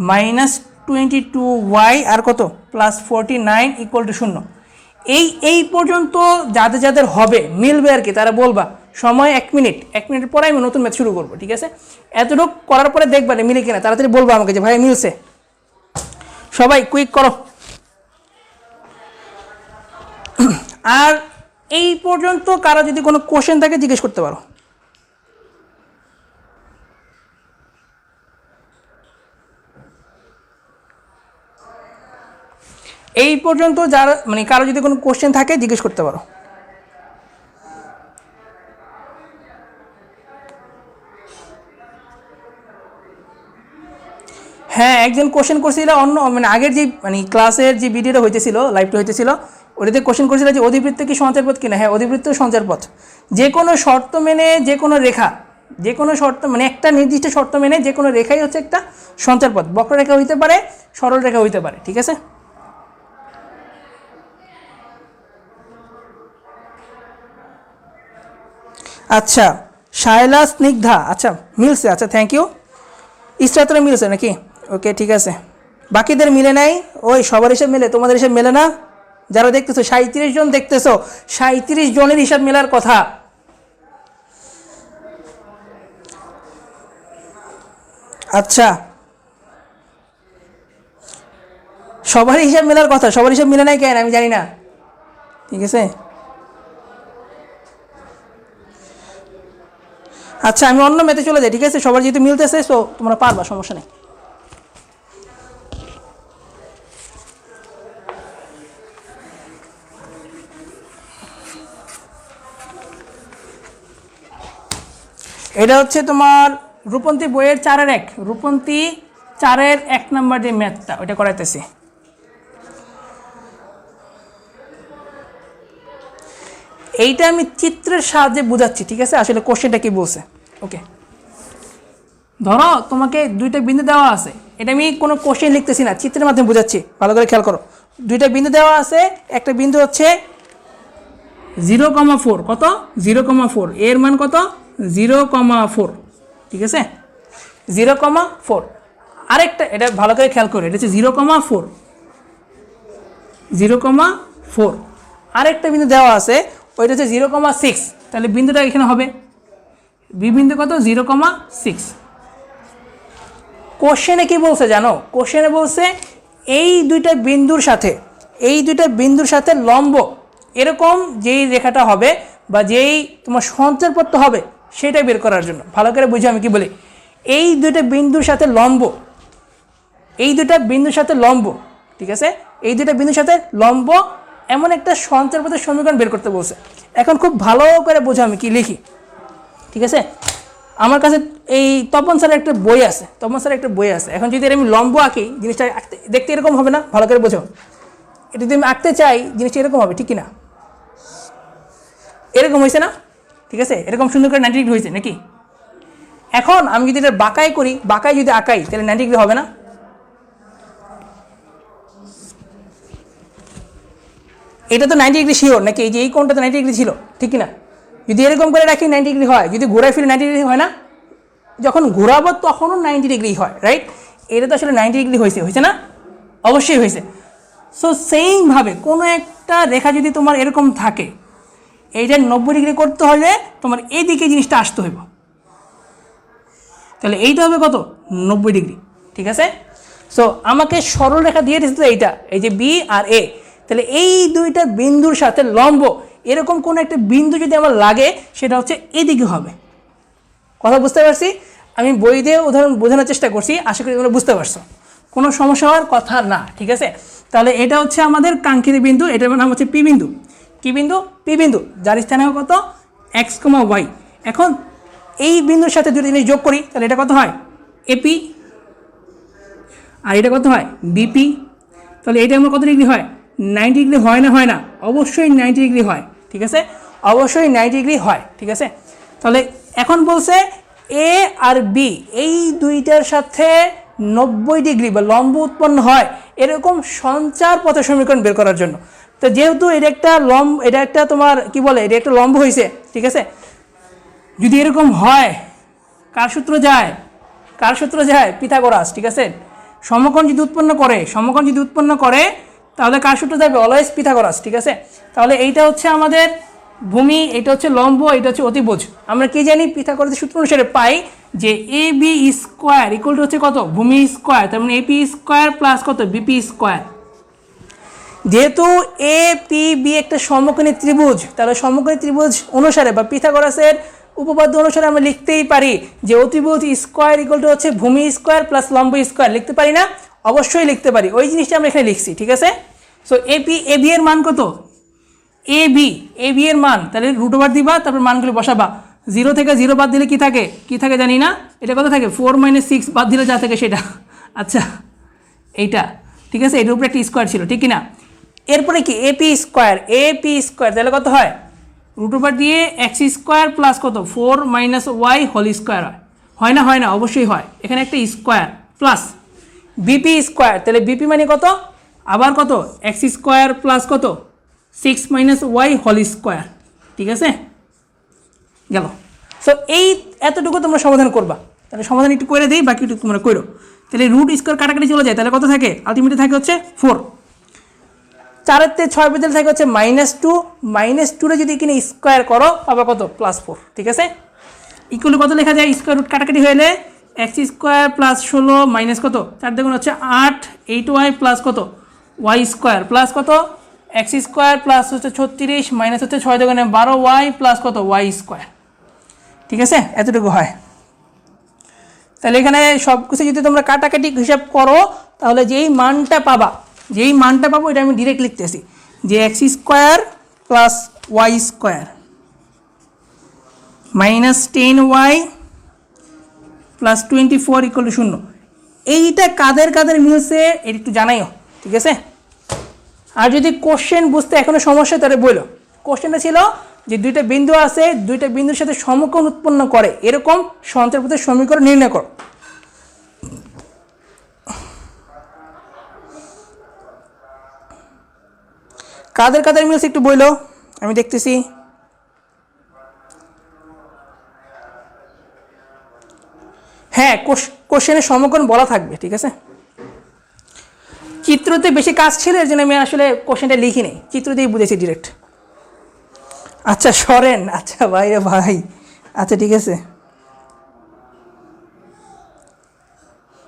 A: মাইনাস 22y আর কত প্লাস 49 ইকুয়াল টু 0। এই পর্যন্ত যাদের যাদের হবে মিলবে আর কি, তারা বলবা সময় 1 মিনিট, 1 মিনিটের পরে আমি নতুন ম্যাথ শুরু করবো। ঠিক আছে, এতটুকু করার পরে দেখবা মিলে কিনা, তাড়াতাড়ি বলবো আমাকে যে ভাই মিলছে। সবাই কুইক করো। আর এই পর্যন্ত কারো যদি কোনো কোশ্চেন থাকে জিজ্ঞেস করতে পারো। এই পর্যন্ত যারা মানে কারো যদি কোনো কোশ্চেন থাকে জিজ্ঞেস করতে পারো। হ্যাঁ, একজন কোশ্চেন করছিল অন্য মানে আগের যে মানে ক্লাসের যে ভিডিওটা হইতেছিল, লাইভটা হইতেছিল, ওটাতে কোশ্চেন করছিল যে অধিবৃত্ত কি সঞ্চার পথ কিনা। হ্যাঁ, অধিবৃত্ত সঞ্চার পথ, যে কোনো শর্ত মেনে যে কোনো রেখা, যে কোনো শর্ত মানে একটা নির্দিষ্ট শর্ত মেনে যে কোনো রেখাই হচ্ছে একটা সঞ্চার পথ। বক্ররেখা হইতে পারে, সরল রেখা হইতে পারে। ঠিক আছে, আচ্ছা শায়লা স্নিগ্ধা, আচ্ছা মিলছে, আচ্ছা থ্যাংক ইউ। ইস্টাতরে মিলছে নাকি? ওকে ঠিক আছে, বাকিদের মিলে নাই, ওই সবার হিসাব মিলে, তোমাদের হিসাব মেলে না। যারা দেখতেছো 37 জন দেখতেছো, 37 জনের হিসাব মেলার কথা। আচ্ছা সবার হিসাব মেলার কথা, সবার হিসাব মিলে নাই কেন আমি জানি না। ঠিক আছে, আচ্ছা আমি অন্য ম্যাথে চলে যাই। ঠিক আছে, সবার যেহেতু মিলতেছে তো তোমরা পারবা, সমস্যা নেই। এটা হচ্ছে তোমার রূপন্তী বইয়ের 4-1, রূপন্তী 4-1 নম্বর যে ম্যাথটা ওইটা করাইতেছি। এইটা আমি চিত্রের সাহায্যে বোঝাচ্ছি। ঠিক আছে, আসলে কোশ্চেনটা কি বলছে। ওকে, ধরো তোমাকে দুইটা বিন্দু দেওয়া আছে, এটা আমি কোনো কোশ্চেন লিখতেছি না, চিত্রের মাধ্যমে বোঝাচ্ছি, ভালো করে খেয়াল করো। দুইটা বিন্দু দেওয়া আছে, একটা বিন্দু হচ্ছে 0,4, কত 0,4, এর মান কত 0,4। ঠিক আছে, 0,4। আরেকটা, এটা ভালো করে খেয়াল করো, এটা হচ্ছে 0,4, 0,4। আরেকটা বিন্দু দেওয়া আছে, ওইটা হচ্ছে 0,6, তাহলে বিন্দুটা এখানে হবে বি বিন্দু কত 0,6। কোশ্চেনে কি বলছে জানো? কোশ্চেনে বলছে এই দুইটা বিন্দুর সাথে লম্ব এরকম যেই রেখাটা হবে বা যেই তোমার সঞ্চারপথ হবে সেটা বের করার জন্য। ভালো করে বুঝো আমি কি বলি। এই দুইটা বিন্দুর সাথে লম্ব, ঠিক আছে, এই দুইটা বিন্দুর সাথে লম্ব এমন একটা সঞ্চারপথের সমীকরণ বের করতে বলছে। এখন খুব ভালো করে বোঝো আমি কি লিখি। ঠিক আছে, আমার কাছে এই তপন স্যারের একটা বই আছে, এখন যদি আমি লম্ব আঁকি জিনিসটা দেখতে এরকম হবে না? ভালো করে বোঝো, এটা যদি আমি আঁকতে চাই জিনিসটা এরকম হবে, ঠিক কিনা? এরকম হয়েছে না? ঠিক আছে, এরকম সুন্দর করে 90 ডিগ্রি হয়েছে নাকি? এখন আমি যদি এটা বাঁকাই যদি আঁকাই তাহলে 90 ডিগ্রি হবে না? এটা তো 90 ডিগ্রি শিওর নাকি? এই যে এই কোণটা তো 90 ডিগ্রি ছিল, ঠিক কিনা? যদি এরকম করে রাখি 90 ডিগ্রি হয়, যদি ঘোরায় ফিরে 90 ডিগ্রি হয় না? যখন ঘোরাবো তখনও 90 ডিগ্রি হয়, রাইট? এটা তো আসলে 90 ডিগ্রি হয়েছে না? অবশ্যই হয়েছে। সো সেইমভাবে কোনো একটা রেখা যদি তোমার এরকম থাকে, এইটা 90 ডিগ্রি করতে হলে তোমার এইদিকে জিনিসটা আসতে হইব, তাহলে এইটা হবে কত 90 ডিগ্রি, ঠিক আছে। সো আমাকে সরলরেখা দিয়ে দিচ্ছে এইটা, এই যে বি আর এ, তাহলে এই দুইটা বিন্দুর সাথে লম্ব এরকম কোনো একটা বিন্দু যদি আমার লাগে সেটা হচ্ছে এদিকে হবে। কথা বুঝতে পারছি? আমি বই দিয়ে উদাহরণ বোঝানোর চেষ্টা করছি, আশা করি তোমরা বুঝতে পারছো, কোনো সমস্যা হওয়ার কথা না, ঠিক আছে। তাহলে এটা হচ্ছে আমাদের কাঙ্ক্ষিত বিন্দু, এটার নাম হচ্ছে পি বিন্দু। কি বিন্দু? পি বিন্দু, যার স্থানাঙ্ক কত এক্স কমা ওয়াই। এখন এই বিন্দুর সাথে যদি যোগ করি তাহলে এটা কত হয় এপি, আর এটা কত হয় বিপি। তাহলে এটা আমার কত ডিগ্রি হয় 90 ডিগ্রি হয় না? হয় না? অবশ্যই 90 ডিগ্রি হয়, ঠিক আছে, অবশ্যই 90 ডিগ্রি হয়, ঠিক আছে। তাহলে এখন বলছে এ আর বি এই দুইটার সাথে 90 ডিগ্রি বা লম্ব উৎপন্ন হয় এরকম সঞ্চার পথের সমীকরণ বের করার জন্য। তো যেহেতু এটা একটা লম্ব, এটা একটা তোমার কি বলে, এটা একটা লম্ব হয়েছে, ঠিক আছে। যদি এরকম হয় কার সূত্র যায়? কার সূত্র যায়? পিথাগোরাস, ঠিক আছে। সমকোণ যদি উৎপন্ন করে তাহলে কার সূত্র যাবে? অলওয়েজ পিথাগোরাস, ঠিক আছে। তাহলে এইটা হচ্ছে আমাদের ভূমি, এটা হচ্ছে লম্ব, এটা হচ্ছে অতিভুজ। আমরা কি জানি? পিথাগোরাসের সূত্র অনুসারে পাই যে A B square equal two হচ্ছে কত ভূমি স্কোয়ার, তার মানে এপি স্কোয়ার প্লাস কত বিপি স্কোয়ার। যেহেতু এ পি বি একটা সমকোণী ত্রিভুজ, তাহলে সমকোণী ত্রিভুজ অনুসারে বা পিথাগোরাসের উপপাদ্য অনুসারে আমরা লিখতেই পারি যে অতিভুজ স্কোয়ার ইকুয়াল টু হচ্ছে ভূমি স্কোয়ার প্লাস লম্ব স্কোয়ার। লিখতে পারি না? অবশ্যই লিখতে পারি, ওই জিনিসটা আমরা এখানে লিখছি, ঠিক আছে। সো এপি এ বি এর মান কত? এ বি এর মান, তাহলে রুট ওভার দিবা, তারপর মানগুলো বসাবা। 0 থেকে 0 বাদ দিলে কি থাকে জানি না, এটা কত থাকে 4 - 6 বাদ দিলে যা থাকে সেটা, আচ্ছা এইটা, ঠিক আছে। এটার উপরে একটা স্কোয়ার ছিল, ঠিক কিনা। এরপরে কি এপি স্কোয়ার তাহলে কত হয় রুট ওভার দিয়ে এক্স স্কোয়ার প্লাস কত 4 - ওয়াই হোল স্কোয়ার হয় না? হয় না? অবশ্যই হয়। এখানে একটা স্কোয়ার প্লাস বিপি স্কোয়ার, তাহলে বিপি মানে কত আবার কত এক্স স্কোয়ার প্লাস কত 6 - ওয়াই হোল স্কোয়ার, ঠিক আছে, গেল। সো এই এতটুকু তোমরা সমাধান করবা, তাহলে সমাধান একটু করে দিই, বাকি একটু তোমরা করো। তাহলে রুট স্কোয়ার কাটাকাটি চলে যায়, তাহলে কত থাকে আলটিমেটলি থাকে হচ্ছে 4। 4 থেকে 6 বেদে থাকে হচ্ছে -2, -2 যদি এখানে স্কোয়ার করো পাবা কত +4, ঠিক আছে। ইকুয়াল কত লেখা যায়? স্কোয়ার রুট কাটাকাটি হলে এক্স স্কোয়ার প্লাস 16 মাইনাস কত 4 দেখুন হচ্ছে 8 8y প্লাস কত ওয়াই স্কোয়ার প্লাস কত এক্স স্কোয়ার প্লাস হচ্ছে 36 মাইনাস হচ্ছে 6 দেখুন 12y প্লাস কত ওয়াই স্কোয়ার, ঠিক আছে, এতটুকু হয়। তাহলে এখানে সব কিছু যদি তোমরা কাটাকাটি হিসাব করো তাহলে যেই মানটা পাবো এটা আমি ডিরেক্ট লিখতেছি যে x square plus y square minus 10y plus 24 equal to 0। এইটা কাদের কাদের মিলছে এটা একটু জানাইও, ঠিক আছে। আর যদি কোশ্চেন বুঝতে এখনো সমস্যা তাহলে বলো। কোশ্চেনটা ছিল যে দুইটা বিন্দু আছে, দুইটা বিন্দুর সাথে সমকোণ উৎপন্ন করে এরকম সঞ্চারপথের সমীকরণ নির্ণয় করো। কাদের কাদের মিলছে একটু বইলো, আমি দেখতেছি। হ্যাঁ, কোশ্চেনের সমকোণ বলা থাকবে, ঠিক আছে। চিত্রতে বেশি কাজ ছিল এর জন্য আমি আসলে কোশ্চেনটা লিখি নেই, চিত্র দিয়েই বুঝেছি ডিরেক্ট। আচ্ছা সরেন, আচ্ছা ভাই রে ভাই, আচ্ছা ঠিক আছে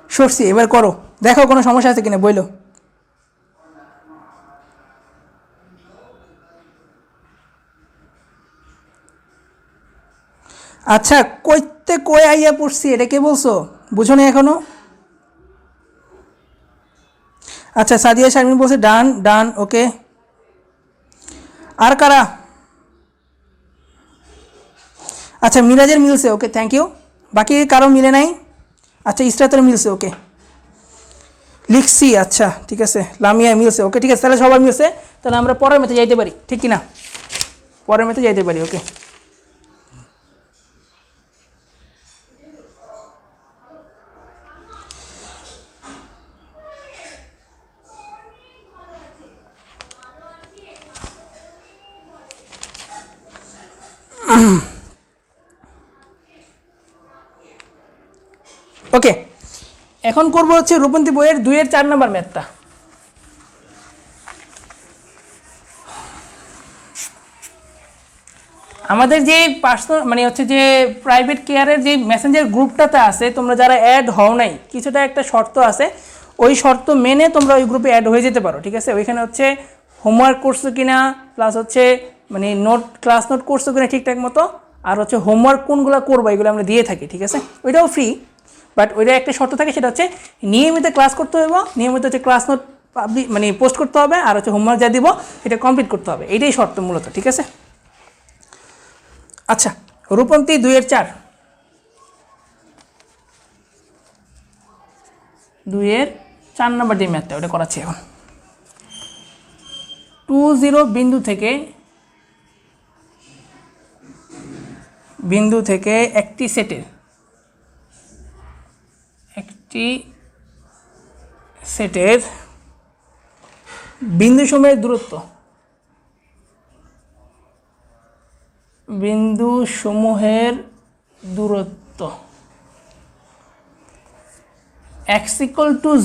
A: সরছি, এবার করো, দেখো কোনো সমস্যা আছে কিনা বইলো। আচ্ছা কইতে কই আইয়া পড়ছি এটা কে বলছো, বুঝো না এখনো? আচ্ছা সাদিয়া শারমিন বলছে ডান ডান, ওকে। আর কারা? আচ্ছা মিরাজের মিলছে, ওকে থ্যাংক ইউ। বাকি কারো মিলে নাই? আচ্ছা ইসরাতের মিলছে, ওকে লিখছি, আচ্ছা ঠিক আছে। লামিয়া মিলছে, ওকে ঠিক আছে, তাহলে সবার মিলছে। তাহলে আমরা পরের মেতে যাইতে পারি, ঠিক কিনা? পরের মেতে যাইতে পারি, ওকে। ওকে, এখন করব হচ্ছে রূপন্তী বইয়ের 2-এর 4 নম্বর ম্যাথটা। আমাদের যে পার্সোনাল মানে হচ্ছে যে প্রাইভেট কেয়ারের যে মেসেঞ্জার গ্রুপটাতে আছে, তোমরা যারা অ্যাড হও নাই, কিছুটা একটা শর্ত আছে, ওই শর্ত মেনে তোমরা ওই গ্রুপে অ্যাড হয়ে যেতে পারো, ঠিক আছে। ওইখানে হচ্ছে হোমওয়ার্ক করছো কিনা, প্লাস হচ্ছে মানে ক্লাস নোট করছো কিনা ঠিকঠাক মতো, আর হচ্ছে হোমওয়ার্ক কোনগুলো করবো এগুলো আমরা দিয়ে থাকি, ঠিক আছে। ওইটাও ফ্রি, বাট ওইটা একটা শর্ত থাকে, সেটা হচ্ছে নিয়মিত ক্লাস করতে হবে, নিয়মিত হচ্ছে ক্লাস নোট মানে পোস্ট করতে হবে, আর হচ্ছে হোমওয়ার্ক যা দিব এটা কমপ্লিট করতে হবে, এইটাই শর্ত মূলত, ঠিক আছে। আচ্ছা, রূপন্তী 2-এর 4, 2-এর 4 নম্বর যে ম্যাথটা ওটা করাচ্ছি এখন। 20 বিন্দু থেকে একটি সেটের বিন্দু সময়ের দূরত্ব, x =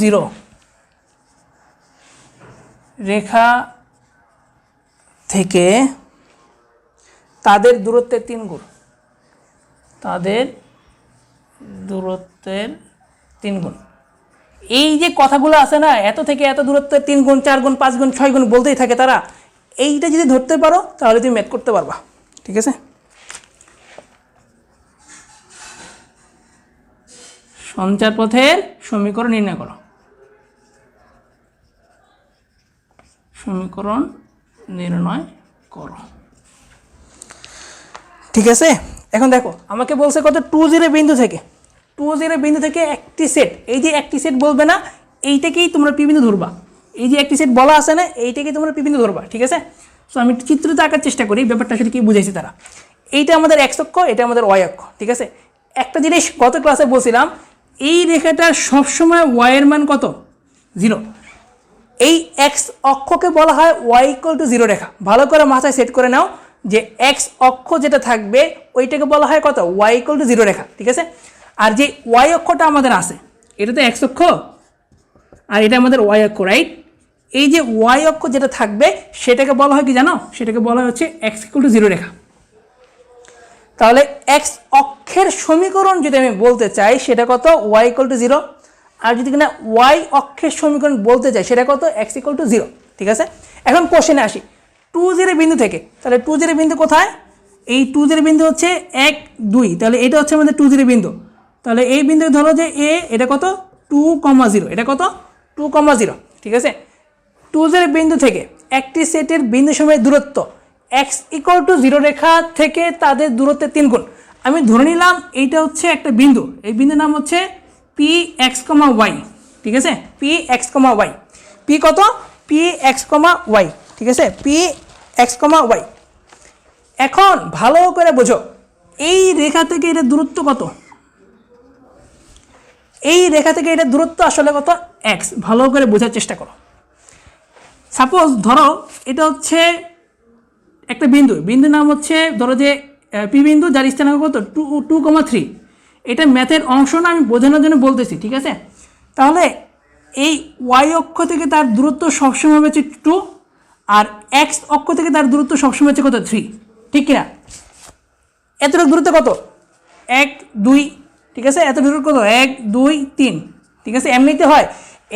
A: 0 রেখা থেকে তাদের দূরত্বের 3 গুণ, এই যে কথাগুলো আছে না, এত থেকে এত দূরত্বের 3 গুণ, 4 গুণ, 5 গুণ, 6 গুণ বলতেই থাকে তারা, এইটা যদি ধরতে পারো তাহলে তুমি ম্যাথ করতে পারবা, ঠিক আছে। সঞ্চার পথের সমীকরণ নির্ণয় করো, ঠিক আছে। এখন দেখো আমাকে বলছে কত, 20 বিন্দু থেকে একটি সেট, এই যে একটি সেট বলবে না, এইটাকেই তোমরা পি বিন্দু ধরবা, এই যে একটি সেট বলা আছে না, এইটাকেই তোমরা পি বিন্দু ধরবা, ঠিক আছে। সো আমি চিত্রতে আঁকার চেষ্টা করি ব্যাপারটা আসলে কি বুঝাইছি তারা। এইটা আমাদের এক্স অক্ষ, এটা আমাদের ওয়াই অক্ষ, ঠিক আছে। একটা জিনিস গত ক্লাসে বলছিলাম, এই রেখাটার সবসময় ওয়াই এর মান কত, 0। এই এক্স অক্ষকে বলা হয় ওয়াই = 0 রেখা। ভালো করে মাথায় সেট করে নাও যে এক্স অক্ষ যেটা থাকবে ওইটাকে বলা হয় কত, ওয়াই = 0 রেখা, ঠিক আছে। আর যে ওয়াই অক্ষটা আমাদের আছে, এটা তো এক্স অক্ষ আর এটা আমাদের ওয়াই অক্ষ, রাইট। এই যে ওয়াই অক্ষ যেটা থাকবে সেটাকে বলা হয় কি জানো, সেটাকে বলা হয় হচ্ছে এক্স = 0 রেখা। তাহলে এক্স অক্ষের সমীকরণ যদি আমি বলতে চাই সেটা কত, ওয়াই = 0, আর যদি কিনা ওয়াই অক্ষের সমীকরণ বলতে চাই সেটা কত, এক্স = 0, ঠিক আছে। এখন কোশ্চেনে আসি, 20 বিন্দু থেকে, তাহলে 20 বিন্দু কোথায়, এই 20 বিন্দু হচ্ছে 1, 2, তাহলে এটা হচ্ছে আমাদের 20 বিন্দু। তাহলে এই বিন্দু ধরো যে এ, এটা কত 2,0, এটা কত 2,0, ঠিক আছে। 20 বিন্দু থেকে একটি সেটের বিন্দু সময়ের দূরত্ব x = 0 রেখা থেকে তাদের দূরত্বের 3 গুণ। আমি ধরে নিলাম এইটা হচ্ছে একটা বিন্দু, এই বিন্দুর নাম হচ্ছে px, y, ঠিক আছে। px, y, p কত, px, y, ঠিক আছে, px, y। এখন ভালো করে বোঝো, এই রেখা থেকে এটা দূরত্ব কত, এই রেখা থেকে এটা দূরত্ব আসলে কত, x। ভালো করে বোঝার চেষ্টা করো। সাপোজ ধরো এটা হচ্ছে একটা বিন্দুর নাম হচ্ছে ধরো যে পি বিন্দু, যার স্থানাঙ্ক কত 2,3। এটা ম্যাথের অংশ না, আমি বোঝানোর জন্য বলতেছি, ঠিক আছে। তাহলে এই ওয়াই অক্ষ থেকে তার দূরত্ব সবসময় হচ্ছে 2, আর এক্স অক্ষ থেকে তার দূরত্ব সবসময় হচ্ছে কত, 3, ঠিক কিনা। এতটুকু দূরত্ব কত, 1, 2, ঠিক আছে। এত দূরত্ব কত, 1, 2, 3, ঠিক আছে। এমনিতে হয়,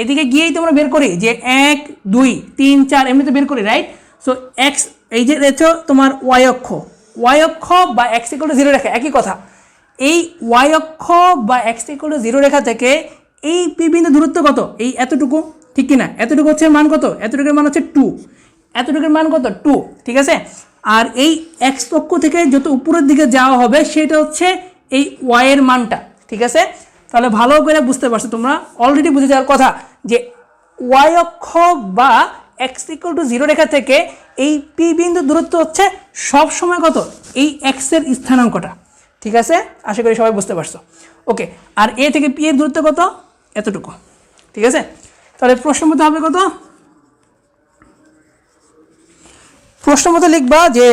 A: এদিকে গিয়েই তোমরা বের করি যে 1, 2, 3, 4 এমনিতে বের করি, রাইট। সো এক্স, এই যে দেখছো তোমার ওয়াই অক্ষ বা x = 0 রেখা, একই কথা। এই ওয়াই অক্ষ বা x = 0 রেখা থেকে এই পি বিন্দু দূরত্ব কত, এই এতটুকু, ঠিক কিনা। এতটুকু হচ্ছে মান কত, এতটুকুর মান হচ্ছে 2, এতটুকুর মান কত 2, ঠিক আছে। আর এই এক্স অক্ষ থেকে যত উপরের দিকে যাওয়া হবে সেটা হচ্ছে এই ওয়াই এর মানটা, ঠিক আছে। তাহলে ভালো করে বুঝতে পারছো তোমরা, অলরেডি বুঝে যাওয়ার কথা যে ওয়াই অক্ষ বা x = 0 রেখা থেকে এই পি বিন্দু দূরত্ব হচ্ছে সব সময় কত, এই এক্স এর স্থানাঙ্কটা, ঠিক আছে। আশা করি সবাই বুঝতে পারছো, ওকে। আর এ থেকে পি এর দূরত্ব কত, এতটুকু, ঠিক আছে। তাহলে প্রশ্ন মতো হবে কত, প্রশ্ন মতো লিখবা যে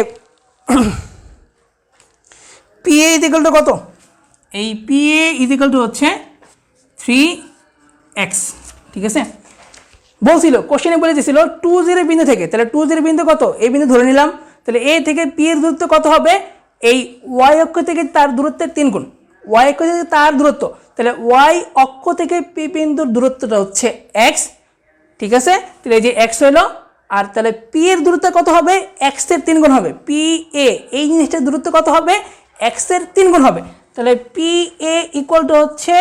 A: পি এ = কত, এই পি এ = হচ্ছে 3x, ঠিক আছে। বলছিল কোশ্চেনে বলে দিয়েছিল 20 বিন্দু থেকে, তাহলে 20 বিন্দু কত, এই বিন্দু ধরে নিলাম, তাহলে এ থেকে পি এর দূরত্ব কত হবে, এই ওয়াই অক্ষ থেকে তার দূরত্বের 3 গুণ, ওয়াই অক্ষ থেকে তার দূরত্ব, তাহলে ওয়াই অক্ষ থেকে পি বিন্দুর দূরত্বটা হচ্ছে এক্স, ঠিক আছে। তাহলে এই যে এক্স হলো, আর তাহলে পি এর দূরত্ব কত হবে, এক্স এর 3 গুণ হবে। পি এ এই জিনিসটার দূরত্ব কত হবে, এক্স এর 3 গুণ হবে। তাহলে পি এ ইকুয়াল টু হচ্ছে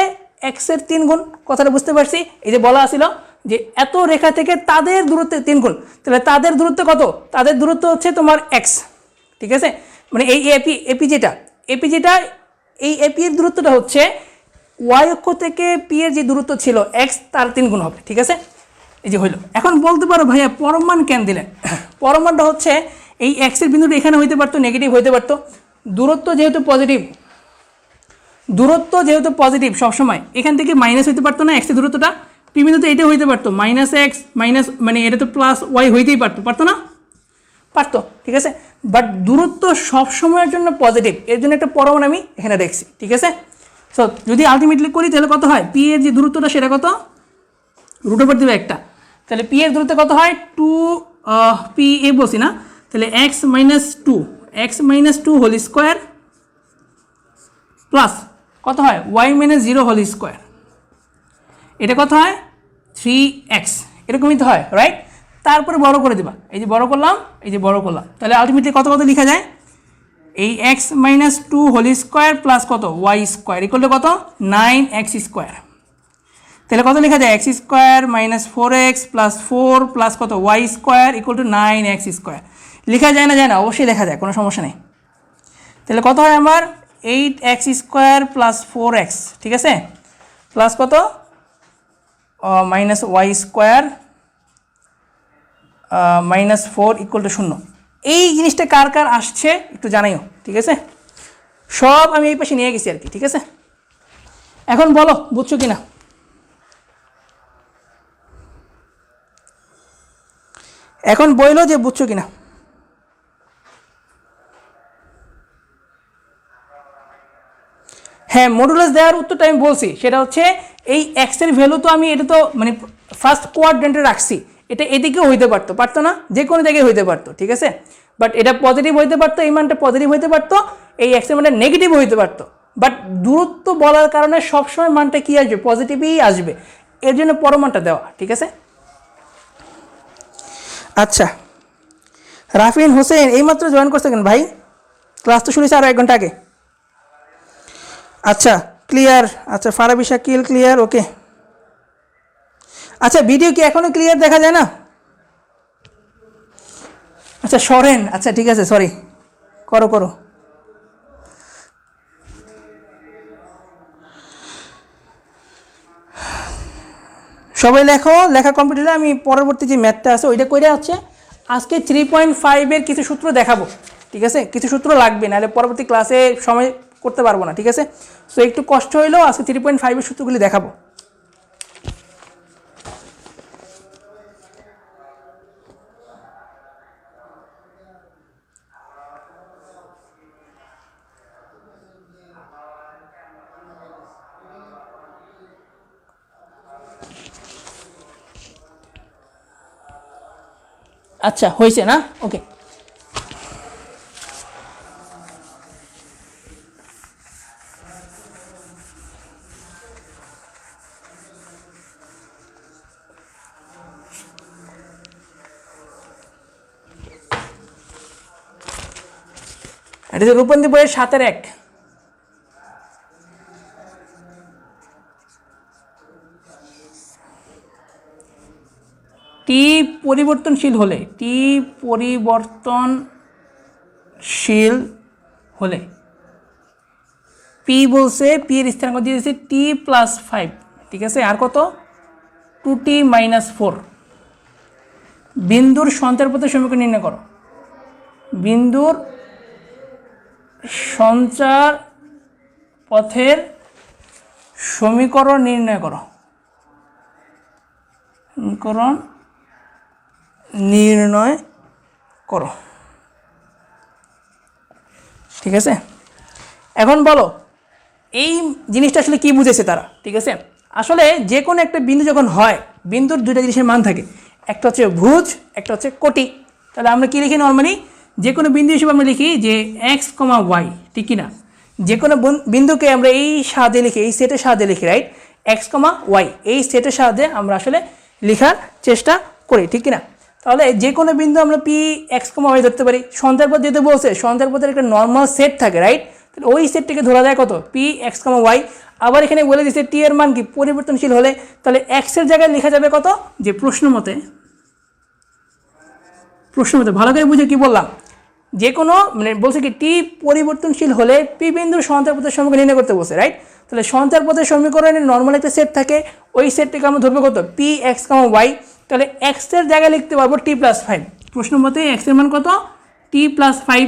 A: এক্স এর 3 গুণ। কথাটা বুঝতে পারছি? এই যে বলা আছিল যে এত রেখা থেকে তাদের দূরত্বের 3 গুণ, তাহলে তাদের দূরত্ব কত, তাদের দূরত্ব হচ্ছে তোমার এক্স, ঠিক আছে। মানে এই এপি যেটা এই এপি এর দূরত্বটা হচ্ছে ওয়াই অক্ষ থেকে পি এর যে দূরত্ব ছিল এক্স তার 3 গুণ হবে, ঠিক আছে। এই যে হইল। এখন বলতে পারো ভাইয়া পরমাণ কেন দিলেন? পরমাণটা হচ্ছে এই এক্সের বিন্দুটা এখানে হইতে পারতো, নেগেটিভ হইতে পারতো। দূরত্ব যেহেতু পজিটিভ সবসময়, এখান থেকে মাইনাস হইতে পারতো না এক্সের দূরত্বটা। পি বিন্দুতে এটা হইতে পারতো মাইনাস এক্স মাইনাস, মানে এটা তো প্লাস ওয়াই হইতেই পারতো না? পারতো, ঠিক আছে। বাট দূরত্ব সবসময়ের জন্য পজিটিভ, এর জন্য একটা পরমাণ আমি এখানে দেখছি, ঠিক আছে। সো যদি আলটিমেটলি করি তাহলে কত হয়, পি এর যে দূরত্বটা সেটা কত, রুট ওভার দিবে একটা, তাহলে পি এর দূরত্ব কত হয় 2 পি এ বলছি না, তাহলে x minus two whole square plus কত হয় ওয়াই মাইনাস 0 হোল স্কোয়ার, এটা কত হয় 3x, এরকমই তো হয়, রাইট। তারপরে বড় করে দিবা, এই যে বড় করলাম, তাহলে আলটিমেটলি কত লিখা যায়, এই x minus 2 whole square plus কত ওয়াই স্কোয়ার ইকুয়াল টু কত 9x স্কোয়ার। তাহলে কত লেখা যায়, x square minus 4x plus 4 plus কত y square equal to 9x square. লেখা যায় না, অবশ্যই লেখা যায়, কোনো সমস্যা নেই। তাহলে কত হয় আমার 8x স্কোয়ার প্লাস 4x, ঠিক আছে, প্লাস কত minus y square minus 4 equal to 0। এই জিনিসটা কার কার আসছে একটু জানাইও, ঠিক আছে। সব আমি এই পাশে নিয়ে গেছি আর কি, ঠিক আছে। এখন বলো বুঝছো কিনা, এখন বইলো যে বুঝছো কিনা। হ্যাঁ, মডুলাস দেওয়ার উত্তরটা আমি বলছি, সেটা হচ্ছে এই এক্স এর ভ্যালু তো আমি এটা তো মানে ফার্স্ট কোয়াড্রেন্টে রাখছি, এটা এদিকেও হইতে পারতো না, যে কোনো জায়গায় হইতে পারতো, ঠিক আছে। বাট এটা পজিটিভ হইতে পারতো, এই মানটা পজিটিভ হইতে পারতো, এই এক্স এর মানটা নেগেটিভ হইতে পারতো। বাট দূরত্ব বলার কারণে সবসময় মানটা কি আসবে, পজিটিভই আসবে, এর জন্য পরমাণটা দেওয়া, ঠিক আছে। আচ্ছা, রাফিন হোসেন এইমাত্র জয়েন করছে কেন ভাই? ক্লাস তো শুরু হয়েছে আরও 1 ঘন্টা আগে। আচ্ছা ক্লিয়ার, আচ্ছা ফারাবি শাকিল ক্লিয়ার, ওকে। আচ্ছা ভিডিও কি এখনো ক্লিয়ার দেখা যায় না? আচ্ছা সরেন, আচ্ছা ঠিক আছে, সরি, করো। সবাই লেখা কমপ্লিট হলে আমি পরবর্তী যে ম্যাথটা আছে ওইটা কইরা হচ্ছে আজকে 3.5 কিছু সূত্র দেখাবো, ঠিক আছে। কিছু সূত্র লাগবে, নাহলে পরবর্তী ক্লাসে সময় করতে পারবো না, ঠিক আছে। সো একটু কষ্ট হইলেও আজকে 3.5 সূত্রগুলি দেখাবো। আচ্ছা হয়েছে না, ওকে। এটা যে রূপন্দি বইয়ের 7-1, টি পরিবর্তনশীল হলে পি বলছে, পি এর স্থানাঙ্ক দিয়ে দিয়েছে টি প্লাস 5, ঠিক আছে, আর কত 2t মাইনাস 4। বিন্দুর সঞ্চার পথের সমীকরণ নির্ণয় করো। বিন্দুর সঞ্চার পথের সমীকরণ নির্ণয় করো। ঠিক আছে। এখন বলো এই জিনিসটা আসলে কি বুঝেছে তারা, ঠিক আছে। আসলে যে কোনো একটা বিন্দু যখন হয়, বিন্দুর দুইটা জিনিসের মান থাকে, একটা হচ্ছে ভুজ, একটা হচ্ছে কোটি। তাহলে আমরা কি লিখি নর্মালি, যে কোনো বিন্দু হিসেবে আমরা লিখি যে এক্স কমা ওয়াই, ঠিক কি না? যে কোনো বিন্দুকে আমরা এই সাহায্যে লিখি, এই সেটের সাহায্যে লিখি, রাইট? এক্স কমা ওয়াই এই সেটের সাহায্যে আমরা আসলে লেখার চেষ্টা করি, ঠিক কি না? তাহলে যে কোনো বিন্দু আমরা পি এক্স কমা ওয়াই ধরতে পারি। সন্ধ্যার পথ যেহেতু বলছে, সন্ধ্যার পথের একটা নর্মাল সেট থাকে, রাইট? তাহলে ওই সেটটিকে ধরা যায় কত? পি এক্স কমা ওয়াই। আবার এখানে বলে দিচ্ছে টি এর মান কি পরিবর্তনশীল হলে, তাহলে এক্সের জায়গায় লেখা যাবে কত? যে প্রশ্ন মতে ভালো করে বুঝে কি বললাম, যে কোনো মানে বলছে কি টি পরিবর্তনশীল হলে পি বিন্দুর সঞ্চার পথের সমীকরণ নির্ণয় করতে বলছে, রাইট? তাহলে সঞ্চার পথের সমীকরণের নর্মাল একটা সেট থাকে, ওই সেটটাকে আমরা ধরবো কত? পি এক্স কমা ওয়াই। তাহলে এক্সের জায়গায় লিখতে পারবো টি প্লাস ফাইভ। প্রশ্ন মতে এক্সের মান কত? টি প্লাস ফাইভ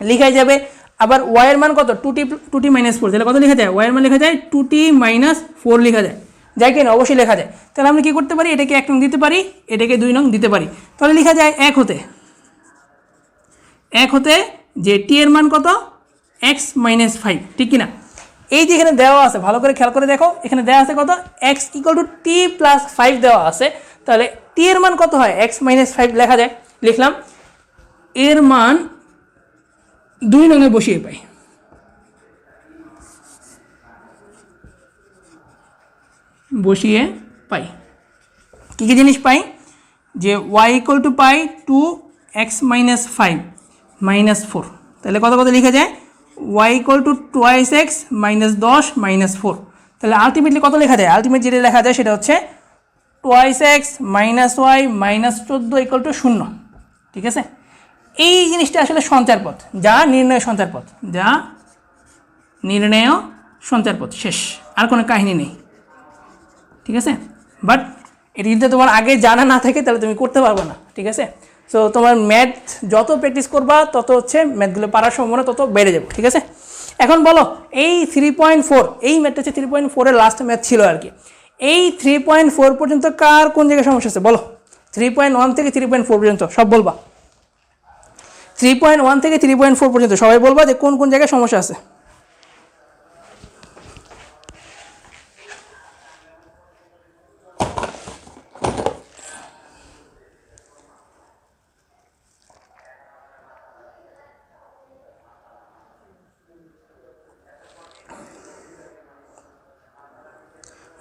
A: লেখাই যাবে। আবার ওয়াইয়ের মান কত? টু টি মাইনাস ফোর। তাহলে কত লেখা যায়? ওয়াইয়ের মান লেখা যায় টু টি মাইনাস ফোর লেখা যায়, যাই কিনা? অবশ্যই লেখা যায়। তাহলে আমরা কী করতে পারি? এটাকে 1 নং দিতে পারি, এটাকে 2 নং দিতে পারি। তাহলে লেখা যায় এক হতে যে টি এর মান কত? এক্স মাইনাস ফাইভ, ঠিক কিনা? এই যে এখানে দেওয়া আছে, ভালো করে খেয়াল করে দেখো, এখানে দেওয়া আছে কত? X equal to T plus five দেওয়া আছে। তাহলে টি এর মান কত হয়? এক্স মাইনাস ফাইভ লেখা যায়, লিখলাম। এর মান 2 নঙে বসিয়ে পাই। কী কী জিনিস পাই? যে ওয়াই ইকুয়াল টু পাই two x minus five minus four. তাহলে কত কত লেখা যায়? Y equal to twice x minus 10 minus four. তাহলে আলটিমেটলি কত লেখা যায়? আলটিমেট যেটা লেখা যায় সেটা হচ্ছে twice x minus y minus 14 equal to 0, ঠিক আছে? এই জিনিসটা আসলে সঞ্চার পথ, যা নির্ণয় সঞ্চার পথ, শেষ, আর কোনো কাহিনী নেই, ঠিক আছে? বাট এটা যদি তোমার আগে জানা না থাকে তাহলে তুমি করতে পারবে না, ঠিক আছে? সো তোমার ম্যাথ যত প্র্যাকটিস করবা তত হচ্ছে ম্যাথগুলো পারার সম্ভাবনা তত বেড়ে যাবে, ঠিক আছে? এখন বলো এই 3.4, এই ম্যাথটা হচ্ছে 3.4-এর লাস্ট ম্যাথ ছিল আর কি। এই 3.4 পর্যন্ত কার কোন জায়গায় সমস্যা আছে বলো? 3.1 থেকে 3.4 পর্যন্ত সব বলবা। 3.1 থেকে 3.4 পর্যন্ত সবাই বলবা যে কোন কোন জায়গায় সমস্যা আছে।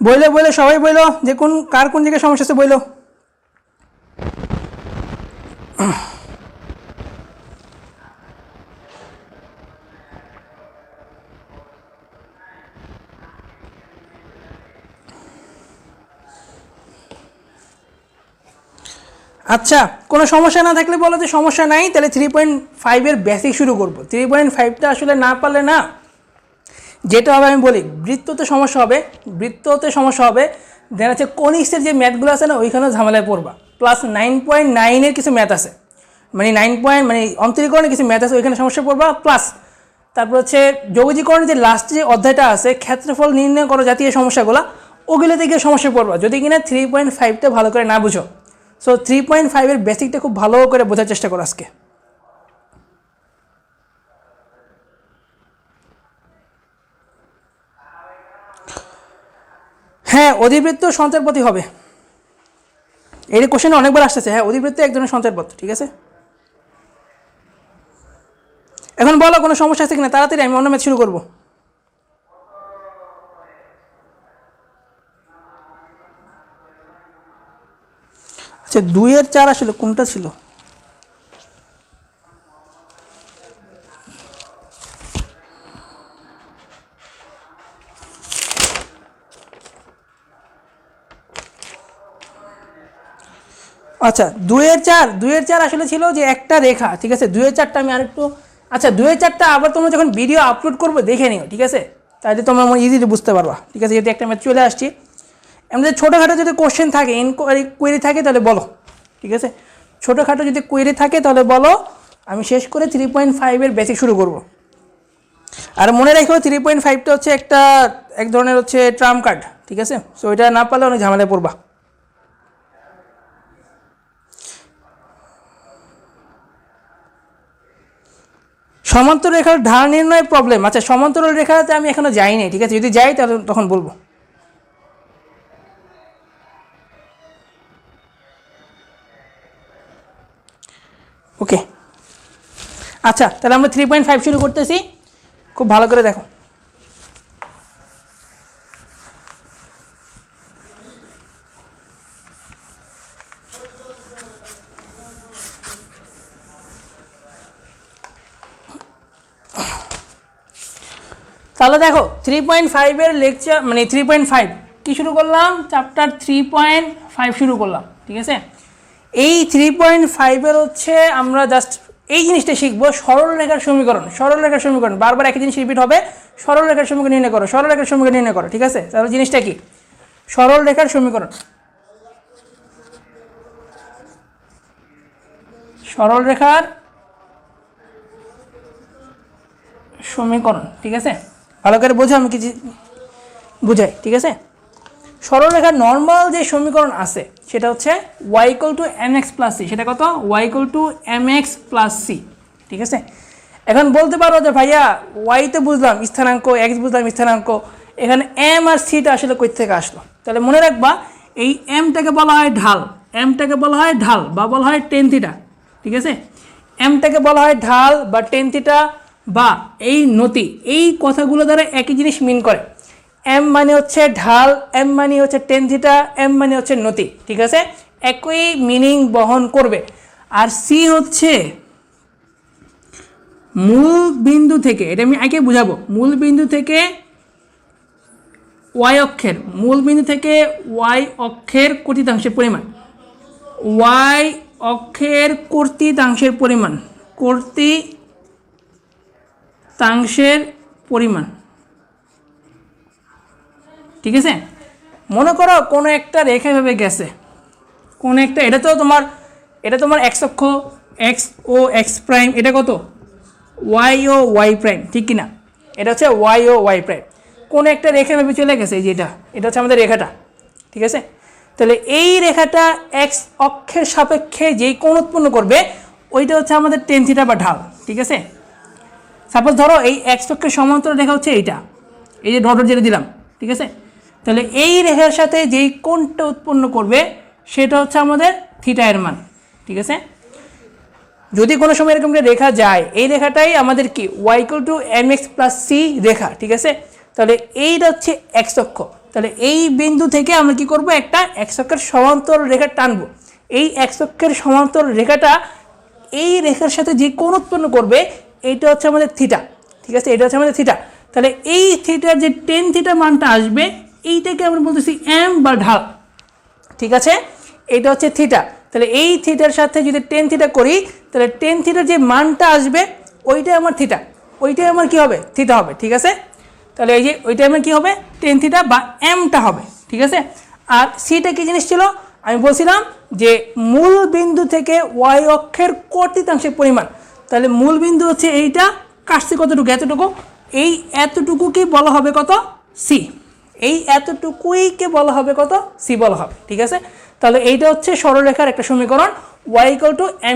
A: বইলো সবাই বইলো যে কার কোন জায়গায় সমস্যা আছে বইলো। আচ্ছা, কোনো সমস্যা না থাকলে বলো যে সমস্যা নাই, তাহলে 3.5-এর বেসিক শুরু করবো। 3.5টা আসলে না পারলে না, যেটা হবে আমি বলি, বৃত্ততে সমস্যা হবে, দেখা যাচ্ছে কনিক্সের যে ম্যাথগুলো আছে না ওইখানেও ঝামেলায় পড়বা। প্লাস 9.9-এর কিছু ম্যাথ আছে, মানে অন্তরীকরণের কিছু ম্যাথ আছে, ওইখানে সমস্যা পড়বা। প্লাস তারপর হচ্ছে যৌগিকরণের যে লাস্ট যে অধ্যায়টা আছে, ক্ষেত্রফল নির্ণয় করো জাতীয় সমস্যাগুলো, ওগুলো থেকে সমস্যা পড়বা যদি কিনা 3.5টা ভালো করে না বুঝো। সো 3.5-এর বেসিকটা খুব ভালো করে বোঝার চেষ্টা করো আজকে। হ্যাঁ, অধিবৃত্ত সঞ্চারপথই হবে। এই কোশ্চেনে অনেকবার আসতেছে। হ্যাঁ, অধিবৃত্ত এক ধরনের সঞ্চারপথ, ঠিক আছে? এখন বলো কোনো সমস্যা আছে কিনা, তাড়াতাড়ি আমি অন্য ম্যাথ শুরু করবো। আচ্ছা, 2-এর 4 আসলে কোনটা ছিল? আচ্ছা, 2-এর 4 আসলে ছিল যে একটা রেখা, ঠিক আছে? 2-এর 4টা আমি আরেকটু, আচ্ছা 2-এর 4টা আবার তোমরা যখন ভিডিও আপলোড করবে দেখে নিও, ঠিক আছে? তাহলে তোমরা ইজিলি বুঝতে পারবা, ঠিক আছে? যদি একটা ম্যাথ চলে আসছি, আমাদের ছোটোখাটো যদি কোশ্চেন থাকে, কোয়েরি থাকে তাহলে বলো, ঠিক আছে? ছোটোখাটো যদি কোয়েরি থাকে তাহলে বলো, আমি শেষ করে 3.5-এর বেসিক শুরু করব। আর মনে রাখো 3.5টা হচ্ছে এক ধরনের হচ্ছে ট্রাম্প কার্ড, ঠিক আছে? সো ওইটা না পারলে অনেক ঝামেলায় পড়বা। সমান্তর রেখার ঢাল নির্ণয় প্রবলেম। আচ্ছা, সমান্তরাল রেখাতে আমি এখনো যাইনি, ঠিক আছে? যদি যাই তাহলে তখন বলবো। ওকে। আচ্ছা, তাহলে আমরা 3.5 শুরু করতেছি, খুব ভালো করে দেখো। তাহলে দেখো 3.5 এর লেকচার মানে 3.5 কি শুরু করলাম, চ্যাপ্টার 3.5 শুরু করলাম, ঠিক আছে। এই 3.5 এর হচ্ছে আমরা জাস্ট এই জিনিসটা শিখবো, সরল রেখার সমীকরণ। সরল রেখার সমীকরণ বারবার একই জিনিস রিপিট হবে, সরল রেখার সমীকরণ নির্ণয় করো, সরল রেখার সমীকরণ নির্ণয় করো, ঠিক আছে। তাহলে জিনিসটা কি, সরল রেখার সমীকরণ, সরল রেখার সমীকরণ, ঠিক আছে। ভালো করে বোঝো, আমি কিছু বুঝাই, ঠিক আছে। সরল রেখার নর্মাল যে সমীকরণ আছে সেটা হচ্ছে y = mx + c। সেটা কত, y = mx + c, ঠিক আছে। এখন বলতে পারো যে ভাইয়া y তো বুঝলাম স্থানাঙ্ক, x বুঝলাম স্থানাঙ্ক, এখানে m আর c টা আসলে কই থেকে আসলো। তাহলে মনে রাখবা এই mটাকে বলা হয় ঢাল, mটাকে বলা হয় ঢাল বা বলা হয় tan θ, ঠিক আছে। mটাকে বলা হয় ঢাল বা tan θ বা এই নতি, এই কথাগুলো দ্বারা একই জিনিস মিন করে। m মানে হচ্ছে ঢাল, m মানে হচ্ছে tan θ, m মানে হচ্ছে নতি, ঠিক আছে, একই মিনিং বহন করবে। আর c হচ্ছে মূল বিন্দু থেকে, এটা আমি আগে বুঝাবো, মূল বিন্দু থেকে y অক্ষের, মূল বিন্দু থেকে y অক্ষের কর্তৃত্বাংশের পরিমাণ, y অক্ষের কর্তৃত্বাংশের পরিমাণ, কর্তৃত্বাংশের পরিমাণ, ঠিক আছে। মনে করো কোনো একটা রেখা এভাবে গেছে, কোনো একটা, এটা তোমার x অক্ষ, x ও x প্রাইম, এটা কত y ও y প্রাইম, ঠিক কি না, এটা হচ্ছে y ও y প্রাইম। কোনো একটা রেখা এভাবে চলে গেছে, এই যে এটা হচ্ছে আমাদের রেখাটা, ঠিক আছে। তাহলে এই রেখাটা x অক্ষের সাপেক্ষে যেই কোণ উৎপন্ন করবে ওইটা হচ্ছে আমাদের tan θ বা ঢাল, ঠিক আছে। সাপোজ ধরো এই x অক্ষের সমান্তরাল রেখা হচ্ছে এইটা, এই যে ডট যেটা দিলাম, ঠিক আছে। তাহলে এই রেখার সাথে যেই কোণটা উৎপন্ন করবে সেটা হচ্ছে আমাদের থিটা এর মান, ঠিক আছে। যদি কোনো সময় এরকম একটা রেখা যায়, এই রেখাটাই আমাদের কি y = mx + c রেখা, ঠিক আছে। তাহলে এইটা হচ্ছে x অক্ষ। তাহলে এই বিন্দু থেকে আমরা কি করব, একটা x অক্ষের সমান্তরাল রেখা টানবো। এই x অক্ষের সমান্তরাল রেখাটা এই রেখার সাথে যে কোণ উৎপন্ন করবে এইটা হচ্ছে আমাদের থিটা, ঠিক আছে, এটা হচ্ছে আমাদের থিটা। তাহলে এই থিটার যে tan θ মানটা আসবে এইটাকে আমরা বলতেছি m বা ঢাল, ঠিক আছে, এটা হচ্ছে থিটা। তাহলে এই থিটার সাথে যদি tan θ করি তাহলে tan θ যে মানটা আসবে ওইটাই আমার থিটা, ওইটাই আমার কি হবে, থিটা হবে, ঠিক আছে। তাহলে এই যে ওইটা আমার কি হবে, tan θ বা mটা হবে, ঠিক আছে। আর সিটা কি জিনিস ছিল, আমি বলছিলাম যে মূল বিন্দু থেকে y অক্ষের কর্তৃত্বাংশের পরিমাণ। তাহলে মূল বিন্দু হচ্ছে এইটা, কাটছে কতটুকু, এতটুকু, এই এতটুকুকে বলা হবে কত, c, এই এতটুকুইকে বলা হবে কত, c বলা হবে, ঠিক আছে। তাহলে এইটা হচ্ছে সরলরেখার একটা সমীকরণ y =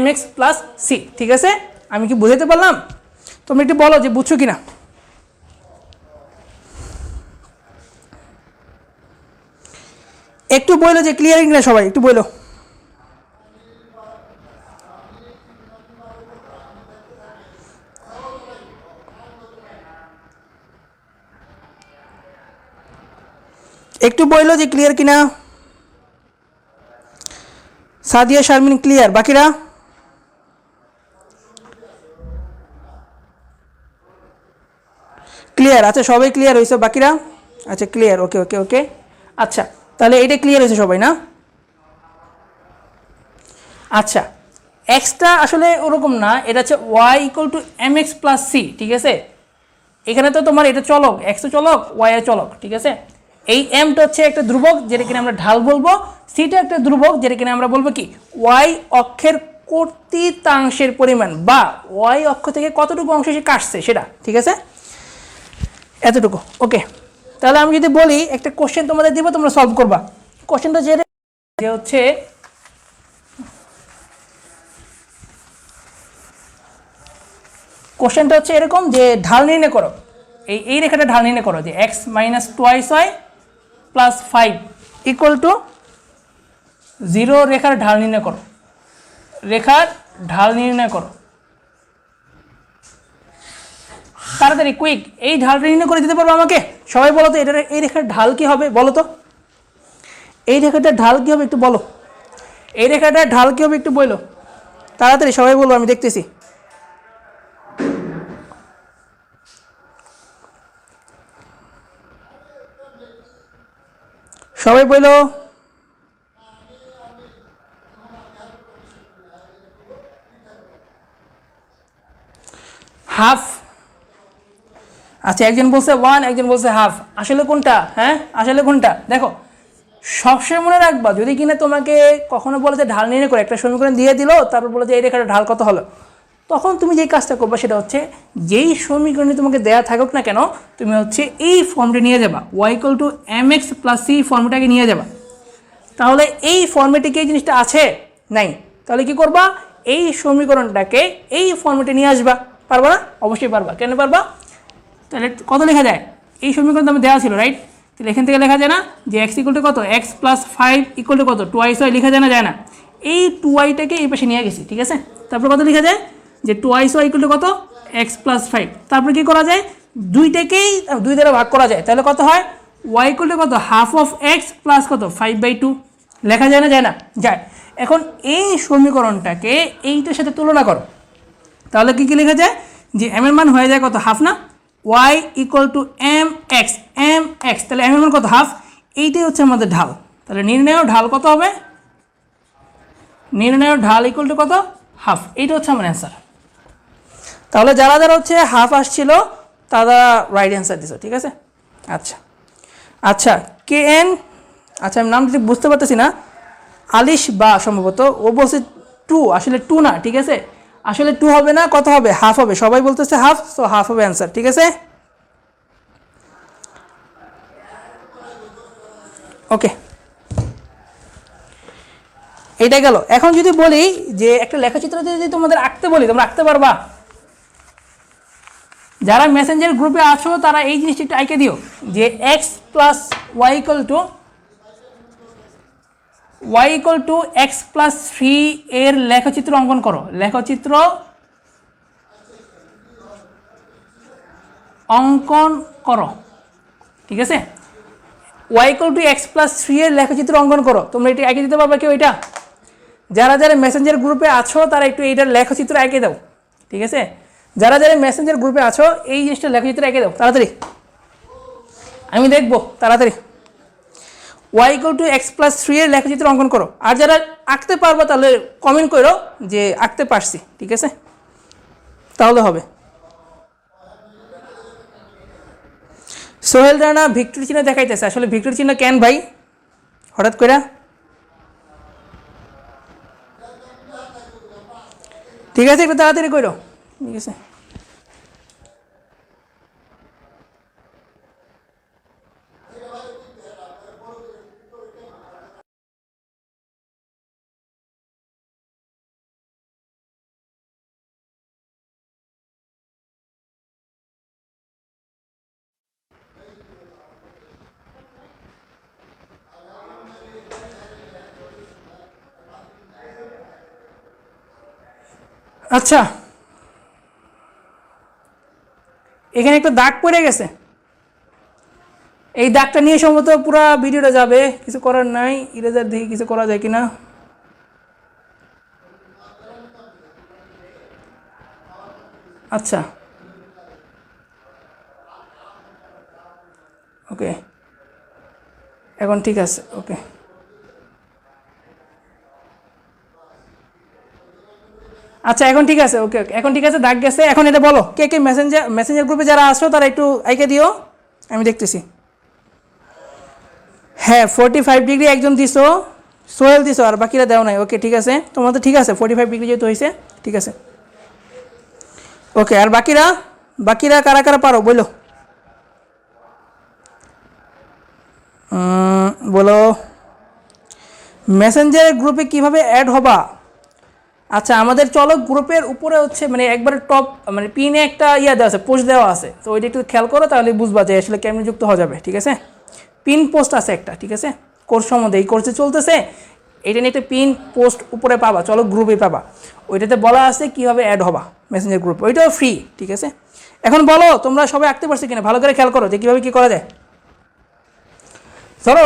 A: mx + c, ঠিক আছে। আমি কি বুঝাতে পারলাম, তোমরা একটু বলো যে বুঝছো কিনা। একটু বলো যে ক্লিয়ার কিনা, সবাই একটু বলো। একটু বলো যে ক্লিয়ার কিনা। সাদিয়া, শারমিন ক্লিয়ার, বাকিরা ক্লিয়ার? আচ্ছা সবাই ক্লিয়ার হয়েছে, বাকিরা আচ্ছা ক্লিয়ার, ওকে ওকে ওকে। আচ্ছা তাহলে এটা ক্লিয়ার হয়েছে সবাই না। আচ্ছা এক্সটা আসলে ওরকম না, এটা হচ্ছে y = mx + c, ঠিক আছে। এখানে তো তোমার এটা চলক, এক্স চলক, ওয়াই এ চলক, ঠিক আছে। এই এমটা হচ্ছে একটা ধ্রুবক যেটা কিনা আমরা ঢাল বলবো, সিটা একটা ধ্রুবক যেটা কিনা আমরা বলবো কি ওয়াই অক্ষের কর্তৃত্বাংশের পরিমাণ বা ওয়াই অক্ষ থেকে কতটুকু অংশ সে কাটছে সেটা, ঠিক আছে, এতটুকু, ওকে। তাহলে আমি যদি বলি একটা কোশ্চেন তোমাদের দিব, তোমরা সলভ করবা। কোশ্চেনটা যে হচ্ছে কোশ্চেনটা হচ্ছে এরকম যে ঢাল নির্ণয় করো, এই রেখাটা ঢাল নির্ণয় করো যে x - 2y + 5 = 0 রেখার ঢাল নির্ণয় করো, রেখার ঢাল নির্ণয় করো। তাড়াতাড়ি কুইক এই ঢালটা নির্ণয় করে দিতে পারবো আমাকে? সবাই বলো তো এটা এই রেখার ঢাল কি হবে বলো তো, এই রেখাটার ঢাল কি হবে একটু বলো, এই রেখাটার ঢাল কি হবে একটু বলো তাড়াতাড়ি, সবাই বলো আমি দেখতেছি। সবাই বলো। হাফ। আচ্ছা একজন বলছে 1, একজন বলছে হাফ, আসলে কোনটা? হ্যাঁ আসলে কোনটা দেখো, সবসময় মনে রাখবা যদি কিনা তোমাকে কখনো বলে যে ঢাল নির্ণয় করে একটা সমীকরণ দিয়ে দিল, তারপর বলে যে এই রেখাটা ঢাল কত হলো, তখন তুমি যেই কাজটা করবে সেটা হচ্ছে যেই সমীকরণে তোমাকে দেয়া থাকুক না কেন তুমি হচ্ছে এই ফর্মটা নিয়ে যাবা, y = mx + c ফর্মটাকে নিয়ে যাবা। তাহলে এই ফর্মেটে কি এই জিনিসটা আছে? নাই। তাহলে কি করবা, এই সমীকরণটাকে এই ফর্মেটে নিয়ে আসবা। পারবা না? অবশ্যই পারবা। কেন পারবা? তাহলে কত লেখা যায়, এই সমীকরণ তো আমি দেওয়া ছিল রাইট, তাহলে এখান থেকে লেখা যায় না যে x = কত, x + 5 = কত, 2y লেখা যায় না? যায় না। এই 2yটাকে এই পাশে নিয়ে গেছি, ঠিক আছে। তারপর কত লেখা যায় যে 2y = কত, x + 5। তারপর কি করা যায়, দুইটাকেই 2 দ্বারা ভাগ করা যায়, তাহলে কত হয়, y = কত, হাফ অফ x প্লাস কত 5/2 লেখা যায় না? যায় না? যায়। এখন এই সমীকরণটাকে এইটার সাথে তুলনা করো, তাহলে কি কি লেখা যায় যে m এর মান হয়ে যায় কত, হাফ না, y = mx, mx তাহলে m এর মান কত, হাফ। এইটাই হচ্ছে আমাদের ঢাল। তাহলে নির্ণয় ঢাল কত হবে, নির্ণয় ঢাল = কত, হাফ। এইটা হচ্ছে আমার অ্যান্সার। তাহলে যারা যারা হচ্ছে হাফ আসছিল তারা রাইট অ্যান্সার দিছো, ঠিক আছে। আচ্ছা আচ্ছা KN, আচ্ছা আমি নাম ঠিক বুঝতে পারতেছি না, আলিশ বা সম্ভবত, ও বলছে 2, আসলে 2 না, ঠিক আছে, আসলে 2 হবে না, কত হবে, হাফ হবে। সবাই বলতেছে হাফ, সো হাফ হবে অ্যান্সার, ঠিক আছে। ওকে এটা গেল। এখন যদি বলি যে একটা লেখচিত্র যদি তোমাদের আঁকতে বলি, তোমরা আঁকতে পারবা? যারা মেসেঞ্জার গ্রুপে আছো তারা এই জিনিসটা একটু আঁকে দিও যে x + y = x + 3 এর লেখচিত্র অঙ্কন করো, লেখচিত্র অঙ্কন করো, ঠিক আছে। y = x + 3 এর লেখচিত্র অঙ্কন করো। তোমরা এটা এঁকে দিতে পারবে কেউ? এটা যারা যারা মেসেঞ্জার গ্রুপে আছো তারা একটু এইটার লেখচিত্র এঁকে দাও, ঠিক আছে। যারা যারা মেসেঞ্জার গ্রুপে আছো এই জিনিসটা লেখচিত্র এঁকে দাও তাড়াতাড়ি, আমি দেখবো তাড়াতাড়ি। y = x + 3 এর লেখচিত্র অঙ্কন করো। আর যারা আঁকতে পারবো তাহলে কমেন্ট করো যে আঁকতে পারছি, ঠিক আছে, তাহলে হবে। সোহেল রানা ভিক্টরি চিহ্ন দেখাইতেছে, আসলে ভিক্টরি চিহ্ন কেন ভাই হঠাৎ করে? ঠিক আছে একটু তাড়াতাড়ি করো, ঠিক আছে। আচ্ছা এখানে একটা দাগ পড়ে গেছে, এই দাগটা নিয়ে সম্ভবত পুরো ভিডিওটা যাবে, কিছু করার নাই। ইরেজার দেখি কিছু করা যায় কিনা। আচ্ছা ওকে এখন ঠিক আছে, ওকে আচ্ছা এখন ঠিক আছে, ওকে ওকে এখন ঠিক আছে, দাগ গেছে। এখন এটা বলো কে কে মেসেঞ্জার গ্রুপে যারা আসো তারা একটু আইকে দিও, আমি দেখতেছি। হ্যাঁ 45 ডিগ্রি একজন দিছো, সোহেল দিছো, আর বাকিরা দেও নাই। ওকে ঠিক আছে, তোমাদের ঠিক আছে 45 ডিগ্রি যেহেতু হয়েছে, ঠিক আছে। ওকে আর বাকিরা, বাকিরা কারা কারা পারো বলো, বলো মেসেঞ্জার গ্রুপে কিভাবে অ্যাড হবা। আচ্ছা আমাদের চলো গ্রুপের উপরে হচ্ছে মানে একবারে টপ মানে পিনে একটা ইয়া দেওয়া আছে, পোস্ট দেওয়া আছে, তো ওইটা একটু খেয়াল করো তাহলে বুঝবা যে আসলে কেমন যুক্ত হওয়া যাবে, ঠিক আছে। পিন পোস্ট আছে একটা, ঠিক আছে, কোর্স সম্বন্ধে, এই কোর্সে চলতেছে, এটা নিয়ে একটা পিন পোস্ট উপরে পাবা, চলো গ্রুপে পাবা, ওইটাতে বলা আছে কীভাবে অ্যাড হবা মেসেঞ্জার গ্রুপ, ওইটাও ফ্রি, ঠিক আছে। এখন বলো তোমরা সবাই আঁকতে পারছো কিনা, ভালো করে খেয়াল করো যে কীভাবে কী করা যায়। ধরো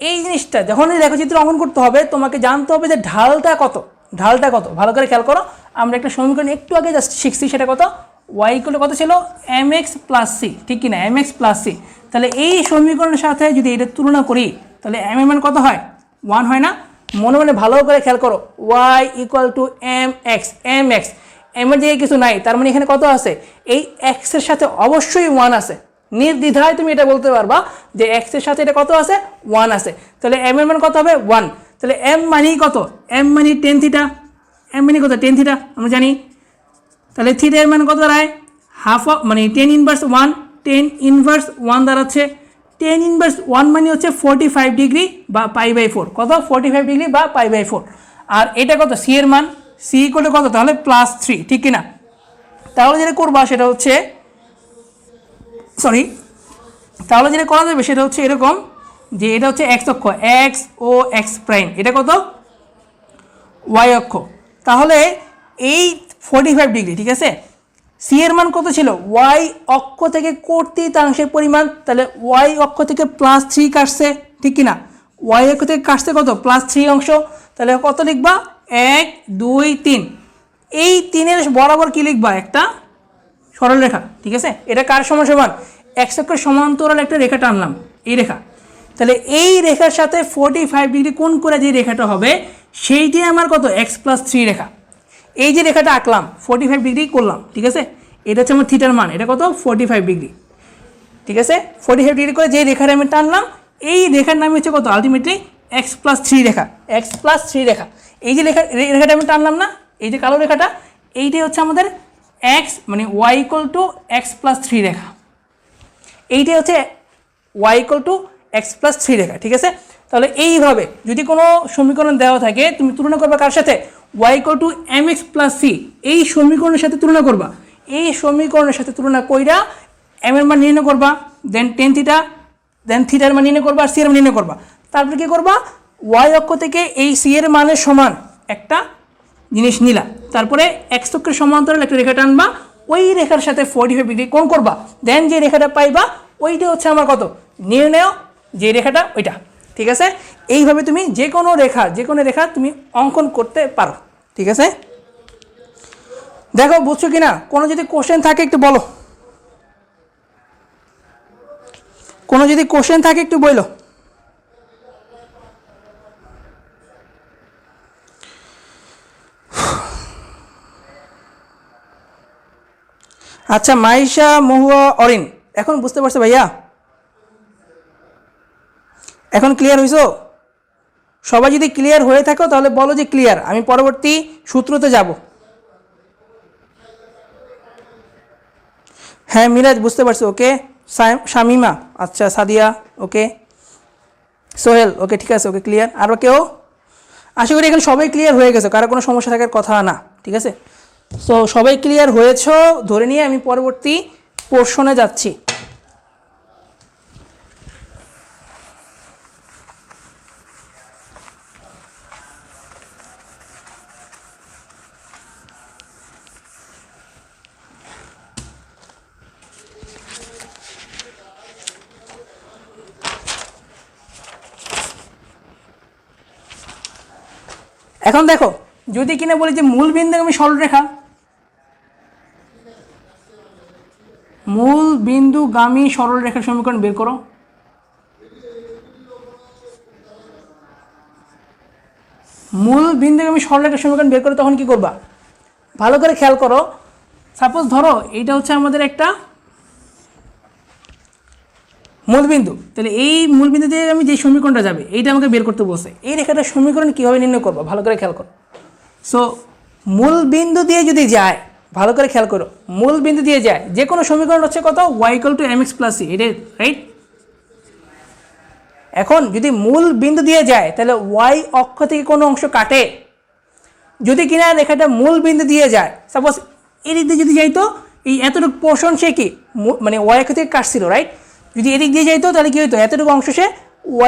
A: এই জিনিসটা যখনই রেখাচিত্র অঙ্কন করতে হবে তোমাকে জানতে হবে যে ঢালটা কত, ঢালটা কত। ভালো করে খেয়াল করো, আমরা একটা সমীকরণ একটু আগে জাস্ট শিখছি, সেটা কত, ওয়াই ইকুয়াল কত ছিল, এম এক্স প্লাস সি, ঠিক কিনা, এম এক্স প্লাস সি। তাহলে এই সমীকরণের সাথে যদি এটা তুলনা করি তাহলে এম এর মান কত হয়, 1 হয় না। মনে মনে ভালো করে খেয়াল করো, y equal to m x, m x, m এর দিকে কিছু নাই, তার মানে এখানে কত আছে, এই এক্সের সাথে অবশ্যই 1 আছে। নির্দ্বিধায় তুমি এটা বলতে পারবা যে এক্সের সাথে এটা কত আছে, 1 আছে। তাহলে এম এর মান কত হবে, 1। তাহলে এম মানেই কত, এম মানে টেন থিটা, এম মানে কত, টেন থিটা আমরা জানি। তাহলে থিটা এর মান কত দাঁড়ায়, হাফ অফ মানে টেন ইনভার্স 1, টেন ইনভার্স 1 দাঁড়াচ্ছে। টেন ইনভার্স 1 মানে হচ্ছে 45 ডিগ্রি বা পাই/4, কত, 45 ডিগ্রি বা পাই/4। আর এটা কত, সি এর মান, সি ইকুয়াল টু কত, তাহলে +3, ঠিক কিনা। তাহলে যেটা করবা সেটা হচ্ছে, সরি, তাহলে যেটা করা যাবে সেটা হচ্ছে এরকম যে এটা হচ্ছে এক্স অক্ষ, এক্স ও এক্স প্রাইম, এটা কত, ওয়াই অক্ষ। তাহলে এই 45 ডিগ্রি, ঠিক আছে, সি এর মান কত ছিল, ওয়াই অক্ষ থেকে কর্তৃতাংশের পরিমাণ, তাহলে ওয়াই অক্ষ থেকে +3 কাটছে, ঠিক কিনা, ওয়াই অক্ষ থেকে কাটছে কত, +3 অংশ। তাহলে কত লিখবা, 1 2 3, এই 3-এর বরাবর কি লিখবা, একটা সরলরেখা, ঠিক আছে। এটা কার সমান সমান, এক্স অক্ষের সমান্তরাল একটা রেখা টানলাম, এই রেখা। তাহলে এই রেখার সাথে 45 ডিগ্রি কোণ করে যে রেখাটা হবে সেইটাই আমার কত, x+3 রেখা। এই যে রেখাটা আঁকলাম 45 ডিগ্রি করলাম, ঠিক আছে, এটা হচ্ছে আমার থিটার মান, এটা কত, 45 ডিগ্রি, ঠিক আছে। 45 ডিগ্রি করে যে রেখাটা আমি টানলাম, এই রেখার নাম হচ্ছে কত, আলটিমেটলি x+3 রেখা, x+3 রেখা। এই যে রেখাটা আমি টানলাম না, এই যে কালো রেখাটা, এইটাই হচ্ছে আমাদের x মানে y ইকুয়াল টু x+3 রেখা। এইটাই হচ্ছে y ইকুয়াল টু x+3 রেখা, ঠিক আছে। তাহলে এইভাবে যদি কোনো সমীকরণ দেওয়া থাকে তুমি তুলনা করবা কার সাথে, y equal to mx plus c, এই সমীকরণের সাথে তুলনা করবা। এই সমীকরণের সাথে তুলনা কইরা m এর মান নির্ণয় করবা, দেন টেন থিটা, দেন থিটার মান নির্ণয় করবা, আর c এর মান নির্ণয় করবা। তারপরে কী করবা, y অক্ষ থেকে এই c এর মানের সমান একটা জিনিস নিলা, তারপরে x অক্ষের সমান্তরাল একটা রেখা টানবা, ওই রেখার সাথে 45 ডিগ্রি কোণ করবা, দেন যে রেখাটা পাইবা ওইটা হচ্ছে আমার কত, নির্ণয় যে রেখাটা ওইটা, ঠিক আছে। এইভাবে তুমি যে কোনো রেখা তুমি অঙ্কন করতে পারো, ঠিক আছে। দেখো বুঝছো কিনা, কোনো যদি কোশ্চেন থাকে একটু বলো, কোনো যদি কোশ্চেন থাকে একটু বলো। আচ্ছা, মাইশা, মহুয়া, অরিন, এখন বুঝতে পারছো ভাইয়া, এখন ক্লিয়ার হইছো? সবাই যদি ক্লিয়ার হয়ে থাকো তাহলে বলো যে ক্লিয়ার, আমি পরবর্তী সূত্রতে যাব। হ্যাঁ মিরাজ বুঝতে পারছো, ওকে। শামিমা, আচ্ছা, সাদিয়া, ওকে, সোহেল, ওকে, ঠিক আছে, ওকে, ক্লিয়ার। আরও কেউ? আশা করি এখানে সবাই ক্লিয়ার হয়ে গেছে, কারো কোনো সমস্যা থাকার কথা না, ঠিক আছে। সো সবাই ক্লিয়ার হয়েছ ধরে নিয়ে আমি পরবর্তী পোর্শনে যাচ্ছি। এখন দেখো, যদি কিনা বলি যে মূল বিন্দুগামী সরলরেখা, মূল বিন্দুগামী সরলরেখার সমীকরণ বের করো। মূল বিন্দুগামী সরলরেখার সমীকরণ বের করো, তখন কি করবা, ভালো করে খেয়াল করো। সাপোজ ধরো এইটা হচ্ছে আমাদের একটা মূলবিন্দু, তাহলে এই মূলবিন্দু দিয়ে আমি যে সমীকরণটা যাবে এইটা আমাকে বের করতে বলছে। এই রেখাটার সমীকরণ কীভাবে নির্ণয় করবো, ভালো করে খেয়াল করো। সো মূলবিন্দু দিয়ে যদি যায়, ভালো করে খেয়াল করো, মূলবিন্দু দিয়ে যায় যে কোনো সমীকরণ হচ্ছে কত, y equal to mx plus c, এটা রাইট। এখন যদি মূল বিন্দু দিয়ে যায় তাহলে y অক্ষ থেকে কোনো অংশ কাটে, যদি কিনা রেখাটা মূল বিন্দু দিয়ে যায়, সাপোজ এদিক দিয়ে যদি যাইতো, এই এতটুকু পোর্শন সে কি মানে y অক্ষ থেকে কাটছিল, রাইট। যদি এদিক দিয়ে যাইতো তাহলে কী হইতো, এতটুকু অংশ সে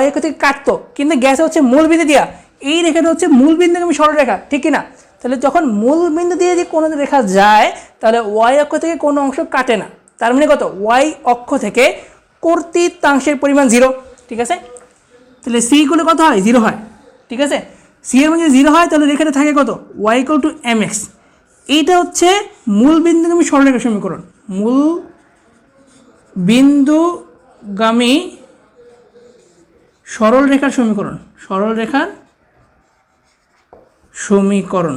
A: y অক্ষ থেকে কাটতো, কিন্তু গেছে হচ্ছে মূল বিন্দু দিয়া। এই রেখাটা হচ্ছে মূল বিন্দুগামী সরলরেখা, ঠিক কিনা। তাহলে যখন মূল বিন্দু দিয়ে যে কোনো রেখা যায় তাহলে ওয়াই অক্ষ থেকে কোনো অংশ কাটে না, তার মানে কত ওয়াই অক্ষ থেকে কর্তৃত্বাংশের পরিমাণ 0, ঠিক আছে। তাহলে সি গুলো কত হয় 0 হয়, ঠিক আছে। সি এর মধ্যে 0 হয় তাহলে রেখাটা থাকে কত y equal to m x. এইটা হচ্ছে মূল বিন্দুগামী সরলরেখার সমীকরণ, মূল বিন্দুগামী সরল রেখার সমীকরণ, সরল রেখার সমীকরণ,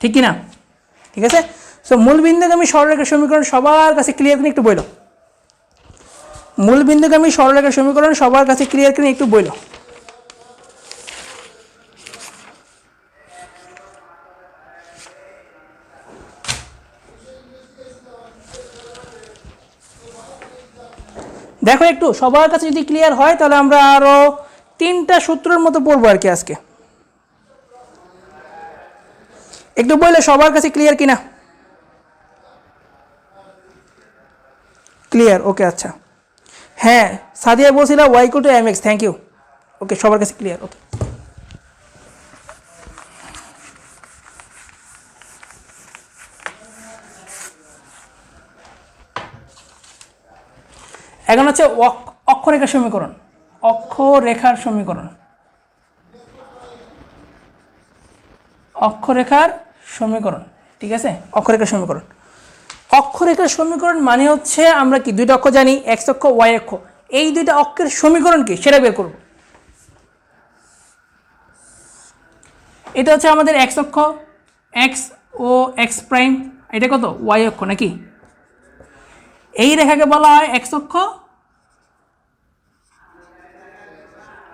A: ঠিক কি না? ঠিক আছে। সো মূল বিন্দুগামী সরলরেখার সমীকরণ সবার কাছে ক্লিয়ার কিনা একটু বলো। মূল বিন্দুগামী সরলরেখার সমীকরণ সবার কাছে ক্লিয়ার কিনা একটু বলো। দেখো একটু সবার কাছে যদি ক্লিয়ার হয় তাহলে আমরা আরো 3টা সূত্রের মতো পড়বো আর কি আজকে। একটু বললে সবার কাছে ক্লিয়ার কিনা? Clear, okay. আচ্ছা হ্যাঁ, সাদিয়া বলছিল y equal to m x, thank you. Okay, সবার কাছে ক্লিয়ার, ওকে। এখন হচ্ছে অক্ষরেখার সমীকরণ, অক্ষরেখার সমীকরণ, অক্ষরেখার সমীকরণ, ঠিক আছে। অক্ষরেখার সমীকরণ, অক্ষরেখার সমীকরণ মানে হচ্ছে আমরা কি দুইটা অক্ষ জানি, এক্স অক্ষ ওয়াই অক্ষ, এই দুইটা অক্ষের সমীকরণ কি সেটা বের করব। এটা হচ্ছে আমাদের এক্স অক্ষ, এক্স ও এক্স প্রাইম, এটা কত ওয়াই অক্ষ নাকি? এই রেখাকে বলা হয় এক্স অক্ষ,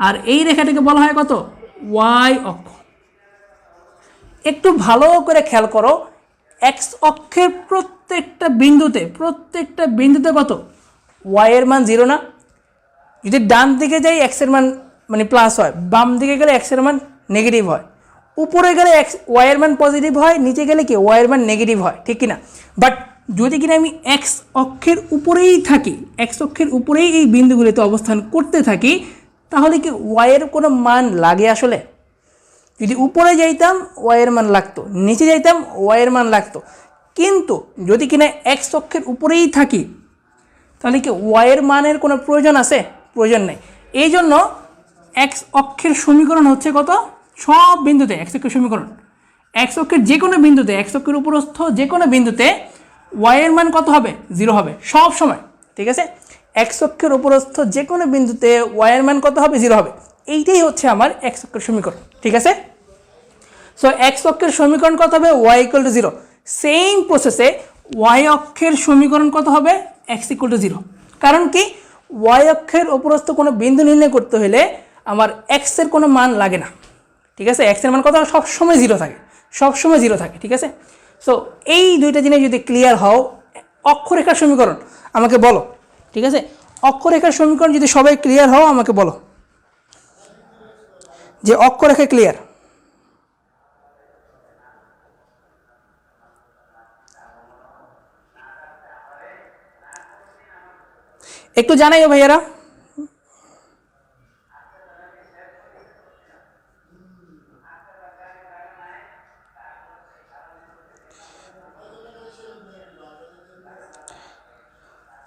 A: আর এই রেখাটাকে বলা হয় কত ওয়াই অক্ষ। একটু ভালো করে খেয়াল করো, এক্স অক্ষের প্রত্যেকটা বিন্দুতে কত ওয়াই এর মান 0 না? যদি ডান দিকে যাই এক্স এর মান মানে প্লাস হয়, বাম দিকে গেলে এক্স এর মান নেগেটিভ হয়, উপরে গেলে ওয়াই এর মান পজিটিভ হয়, নিচে গেলে কি ওয়াই এর মান নেগেটিভ হয়, ঠিক কিনা? বাট যদি কিনা আমি এক্স অক্ষের উপরেই থাকি, এক্স অক্ষের উপরেই এই বিন্দুগুলিতে অবস্থান করতে থাকি, তাহলে কি ওয়াই এর কোনো মান লাগে আসলে? যদি উপরে যাইতাম ওয়াই এর মান লাগতো, নিচে যাইতাম ওয়াই এর মান লাগতো, কিন্তু যদি কিনা এক্স অক্ষের উপরেই থাকি তাহলে কি ওয়াই এর মানের কোনো প্রয়োজন আছে? প্রয়োজন নেই। এই জন্য এক্স অক্ষের সমীকরণ হচ্ছে কত সব বিন্দুতে, এক্স অক্ষের সমীকরণ এক্স অক্ষের যে কোনো বিন্দুতে, এক্স অক্ষের উপরস্থ যে কোনো বিন্দুতে ওয়াই এর মান কত হবে 0 হবে সব সময়, ঠিক আছে। এক্স অক্ষের উপরস্থ যে কোনো বিন্দুতে ওয়াই এর মান কত হবে 0 হবে, এইটাই হচ্ছে আমার এক্স অক্ষের সমীকরণ, ঠিক আছে। সো এক্স অক্ষের সমীকরণ কত হবে ওয়াই ইকুয়াল টু 0। সেম প্রসেসে ওয়াই অক্ষের সমীকরণ কত হবে এক্স ইকুয়াল টু 0। কারণ কি ওয়াই অক্ষের উপরস্থ কোনো বিন্দু নির্ণয় করতে হলে আমার এক্স এর কোনো মান লাগে না, ঠিক আছে। এক্স এর মান কত সবসময় 0 থাকে, সবসময় 0 থাকে, ঠিক আছে। সো এই দুইটা জিনিস যদি ক্লিয়ার হও, অক্ষরেখার সমীকরণ আমাকে বলো, ঠিক আছে। অক্ষরেখার সমীকরণ যদি সবাই ক্লিয়ার হও আমাকে বলো যে অক্ষরেখা ক্লিয়ার। একটু জানাইও ভাইয়ারা।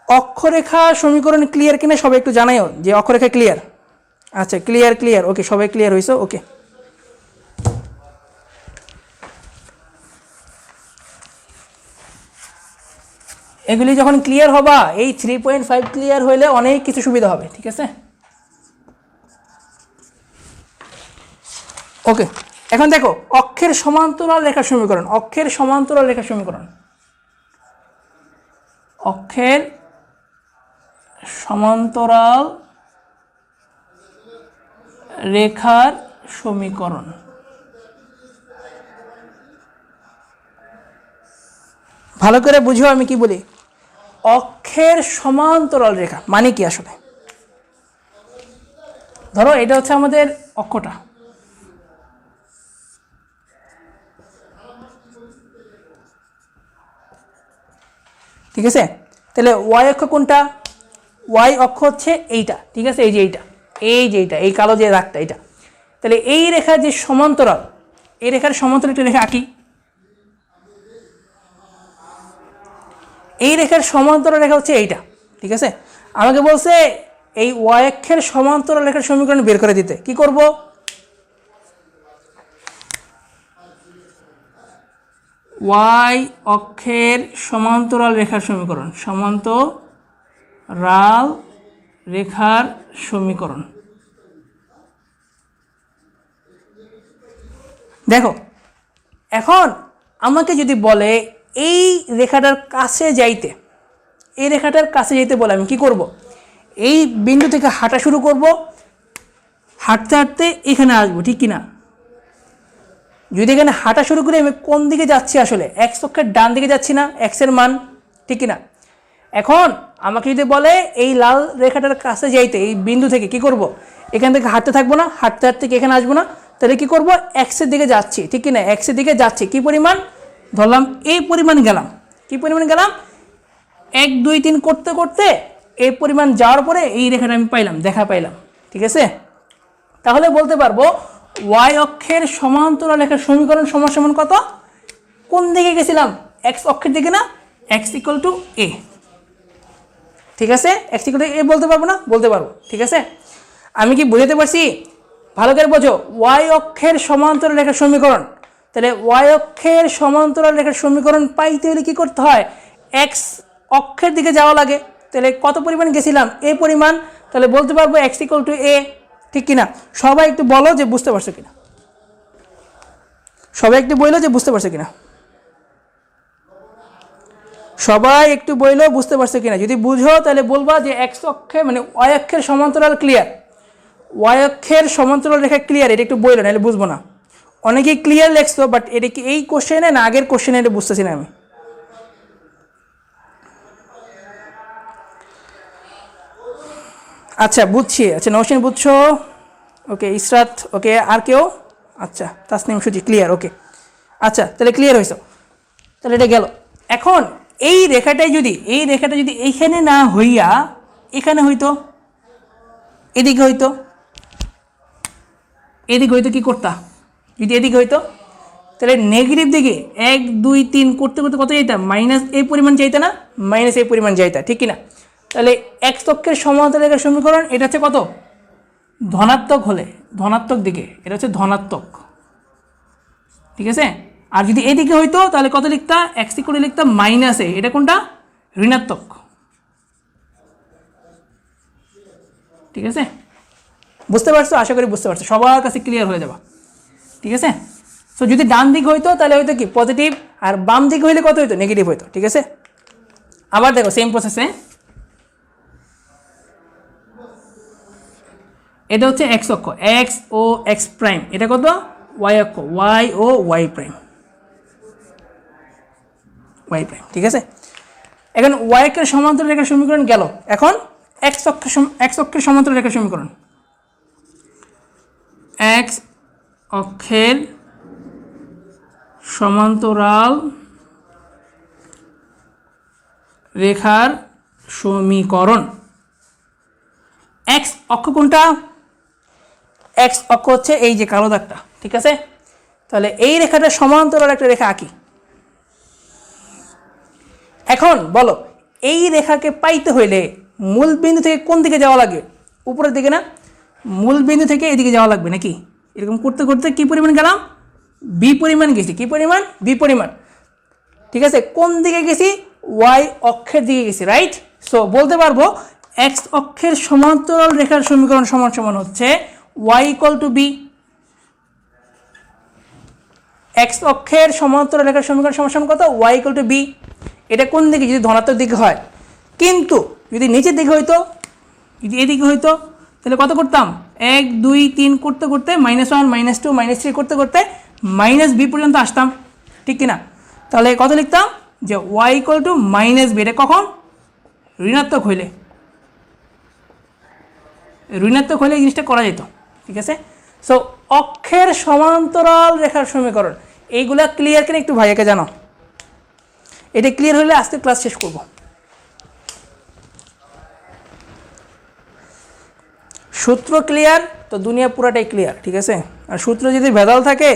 A: অক্ষরেখা সমীকরণ ক্লিয়ার কিনা সবাই একটু জানাইও যে অক্ষরেখা ক্লিয়ার। আচ্ছা ক্লিয়ার ক্লিয়ার, ওকে, সবাই ক্লিয়ার হয়েছে, ওকে। এগুলি যখন ক্লিয়ার হবা, এই 3.5 ক্লিয়ার হইলে অনেক কিছু সুবিধা হবে, ঠিক আছে। ওকে, এখন দেখো অক্ষের সমান্তরাল রেখার সমীকরণ, অক্ষের সমান্তরাল রেখার সমীকরণ, অক্ষের সমান্তরাল রেখার সমীকরণ। ভালো করে বুঝো আমি কি বলি। অক্ষের সমান্তরাল রেখা মানে কি আসলে? ধরো এটা হচ্ছে আমাদের অক্ষটা, ঠিক আছে। তাহলে ওয়াই অক্ষ কোনটা? ওয়াই অক্ষ হচ্ছে এইটা, ঠিক আছে। এই যে এইটা, এই যে এইটা, এই কালো যে দাগটা, এটা তাহলে এই রেখার যে সমান্তরাল, এই রেখার সমান্তরাল একটা রেখা আঁকি। এই রেখার সমান্তরাল রেখা হচ্ছে এইটা, ঠিক আছে। আমাকে বলছে এই ওয়াই অক্ষের সমান্তরাল রেখার সমীকরণ বের করে দিতে। কি করব? ওয়াই অক্ষের সমান্তরাল রেখার সমীকরণ, সমান্তরাল রেখার সমীকরণ। দেখো এখন আমাকে যদি বলে এই রেখাটার কাছে যাইতে, এই রেখাটার কাছে যাইতে বলে আমি কি করব? এই বিন্দু থেকে হাঁটা শুরু করব, হাঁটতে হাঁটতে এখানে আসবো, ঠিক কিনা? যদি এখানে হাঁটা শুরু করি আমি কোন দিকে যাচ্ছি? আসলে এক্স অক্ষের ডান দিকে যাচ্ছি না, এক্সের মান, ঠিক কিনা? এখন আমাকে যদি বলে এই লাল রেখাটার কাছে যাইতে, এই বিন্দু থেকে কি করব? এখান থেকে হাঁটতে থাকবো না, হাঁটতে হাঁটতে এখানে আসবো না, তাহলে কি করব? এক্সের দিকে যাচ্ছি, ঠিক কিনা? এক্সের দিকে যাচ্ছি, কি পরিমাণ ধরলাম? এই পরিমাণ গেলাম। কি পরিমাণ গেলাম? 1 2 3 করতে করতে এই পরিমাণ যাওয়ার পরে এই রেখাটা আমি পাইলাম, দেখা পাইলাম, ঠিক আছে। তাহলে বলতে পারবো ওয়াই অক্ষের সমান্তরাল রেখার সমীকরণ সমান সমান কত? কোন দিকে গেছিলাম? এক্স অক্ষের দিকে না? এক্স ইকুয়াল টু এ, ঠিক আছে। এক্স ইকুয়াল টু এ বলতে পারবো না? বলতে পারবো, ঠিক আছে। আমি কি বুঝাতে পারছি? ভালো করে বোঝো। ওয়াই অক্ষের সমান্তরাল রেখার সমীকরণ, তাহলে ওয়াই অক্ষের সমান্তরাল রেখার সমীকরণ পাইতে হলে কি করতে হয়? এক্স অক্ষের দিকে যাওয়া লাগে। তাহলে কত পরিমাণ গেছিলাম? এ পরিমাণ। তাহলে বলতে পারবো এক্স ইকুয়াল টু এ, ঠিক কিনা? সবাই একটু বলো যে বুঝতে পারছো কিনা, সবাই একটু বললো যে বুঝতে পারছো কিনা, সবাই একটু বললো বুঝতে পারছো কিনা। যদি বুঝো তাহলে বলবা যে এক্স অক্ষে মানে ওয়াই অক্ষের সমান্তরাল ক্লিয়ার, ওয়াই অক্ষের সমান্তরাল রেখা ক্লিয়ার, এটা একটু বললো, নাহলে বুঝবো না। অনেকেই ক্লিয়ার লেখছো, বাট এটা কি এই কোশ্চেনে না আগের কোশ্চেনে, এটা বুঝতেছি না আমি। আচ্ছা বুঝছি, আচ্ছা নৌসেন বুঝছো, ওকে। ইসরাত, ওকে। আর কেউ? আচ্ছা তাসনিম সুজি ক্লিয়ার, ওকে। আচ্ছা তাহলে ক্লিয়ার হয়েছ, তাহলে এটা গেল। এখন এই রেখাটাই যদি, এই রেখাটা যদি এইখানে না হইয়া এখানে হইতো, এদিকে হইতো, এদিকে হইতো, কি করতা? যদি এদিকে হইতো তাহলে নেগেটিভ দিকে 1 2 3 করতে করতে কত যাইতা? মাইনাস এই পরিমাণ যাইতা না? মাইনাস এই পরিমাণ যাইতা, ঠিক কিনা? তাহলে এক্স অক্ষের সমান্তরাল রেখার সমীকরণ এটা হচ্ছে কত? ধনাত্মক হলে ধনাত্মক দিকে, এটা হচ্ছে ধনাত্মক, ঠিক আছে। আর যদি এদিকে হইতো তাহলে কত লিখতা? এক্স ইকুয়াল টু লিখতাম মাইনাস এ, এটা কোনটা? ঋণাত্মক, ঠিক আছে। বুঝতে পারছো? আশা করি বুঝতে পারছো, সবার কাছে ক্লিয়ার হয়ে যাবে, ঠিক আছে। সো যদি ডান দিক হইতো তাহলে হয়তো কি পজিটিভ, আর বাম দিক হইলে কত হইতো? নেগেটিভ হইতো, ঠিক আছে। আবার দেখো সেম প্রসেসে, এটা হচ্ছে এক্স অক্ষ, এক্স ও এক্স প্রাইম, এটা কত? ওয়াই অক্ষ, ওয়াই ও ওয়াই প্রাইম, ওয়াই প্রাইম, ঠিক আছে। এখন ওয়াই অক্ষের সমান্তরাল রেখার সমীকরণ গেল। এখন এক্স অক্ষের সমান্তরাল রেখার সমীকরণ, এক্স অক্ষের সমান্তরাল রেখার সমীকরণ। এক্স অক্ষ কোনটা? এক্স অক্ষ হচ্ছে এই যে কালো দাগটা, ঠিক আছে। তাহলে এই রেখাটা সমান্তরাল একটা রেখা আঁকি। এখন বলো এই রেখাকে পাইতে হইলে মূল বিন্দু থেকে কোন দিকে যাওয়া লাগে? উপরের দিকে না? মূল বিন্দু থেকে এদিকে যাওয়া লাগবে নাকি? এরকম করতে করতে কি পরিমাণ গেলাম? বি পরিমাণ গেছি। কি পরিমাণ? বি পরিমাণ, ঠিক আছে। কোন দিকে গেছি? ওয়াই অক্ষের দিকে গেছি, রাইট। সো বলতে পারবো এক্স অক্ষের সমান্তরাল রেখার সমীকরণ সমান সমান হচ্ছে y equal to b. X অক্ষের সমান্তরাল রেখার সমীকরণ সমান সমান কত? Y equal to b. এটা কোন দিকে? যদি ধনাত্মক দিকে হয়। কিন্তু যদি নিচের দিকে হইতো, যদি এদিকে হইতো তাহলে কত করতাম? 1 2 3 করতে করতে -1 -2 -3 করতে করতে মাইনাস বি পর্যন্ত আসতাম, ঠিক কিনা? তাহলে কত লিখতাম? যে y equal to minus b. এটা কখন? ঋণাত্মক হইলে, ঋণাত্মক হইলে এই জিনিসটা করা যেত, ঠিক আছে। সো অক্ষের সমান্তরাল রেখার সমীকরণ এইগুলা ক্লিয়ার কিনা একটু ভাইয়াকে জানো। এটা ক্লিয়ার হলে আজকে ক্লাস শেষ করব। সূত্র ক্লিয়ার তো দুনিয়া পুরাটাই ক্লিয়ার, ঠিক আছে। আর সূত্র যদি ভেজাল থাকে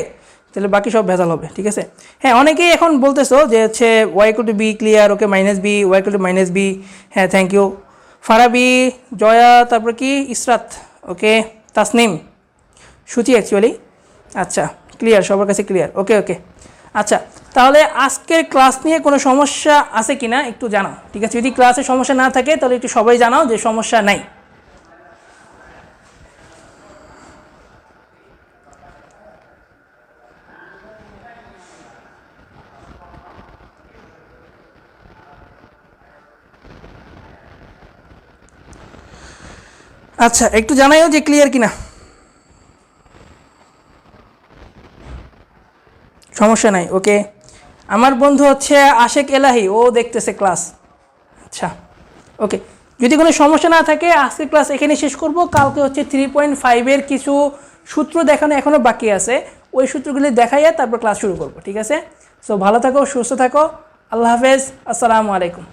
A: তাহলে বাকি সব ভেজাল হবে, ঠিক আছে। হ্যাঁ, অনেকেই এখন বলতেছো যে হচ্ছে y equal to b clear, okay minus b, y equal to minus b. হ্যাঁ, থ্যাংক ইউ ফারাবি, জয়া, তারপর কি ইসরাত, ওকে, তাসনিম, সুচি অ্যাকচুয়ালি। আচ্ছা, ক্লিয়ার, সবার কাছে ক্লিয়ার, ওকে ওকে। আচ্ছা, তাহলে আজকের ক্লাস নিয়ে কোনো সমস্যা আছে কি না একটু জানাও, ঠিক আছে। যদি ক্লাসে সমস্যা না থাকে তাহলে একটু সবাই জানাও যে সমস্যা নাই। আচ্ছা, একটু জানাইও যে ক্লিয়ার কিনা। সমস্যা নাই, ওকে। আমার বন্ধু হচ্ছে আশেক এলাহি, ও দেখতেছে ক্লাস। আচ্ছা, ওকে। যদি কোনো সমস্যা না থাকে আজকের ক্লাস এখানে শেষ করব। কালকে হচ্ছে 3.5-এর কিছু সূত্র দেখানো এখনও বাকি আছে, ওই সূত্রগুলি দেখাইয়া তারপর ক্লাস শুরু করব, ঠিক আছে। সো ভালো থাকো, সুস্থ থাকো, আল্লাহ হাফেজ, আসসালামু আলাইকুম।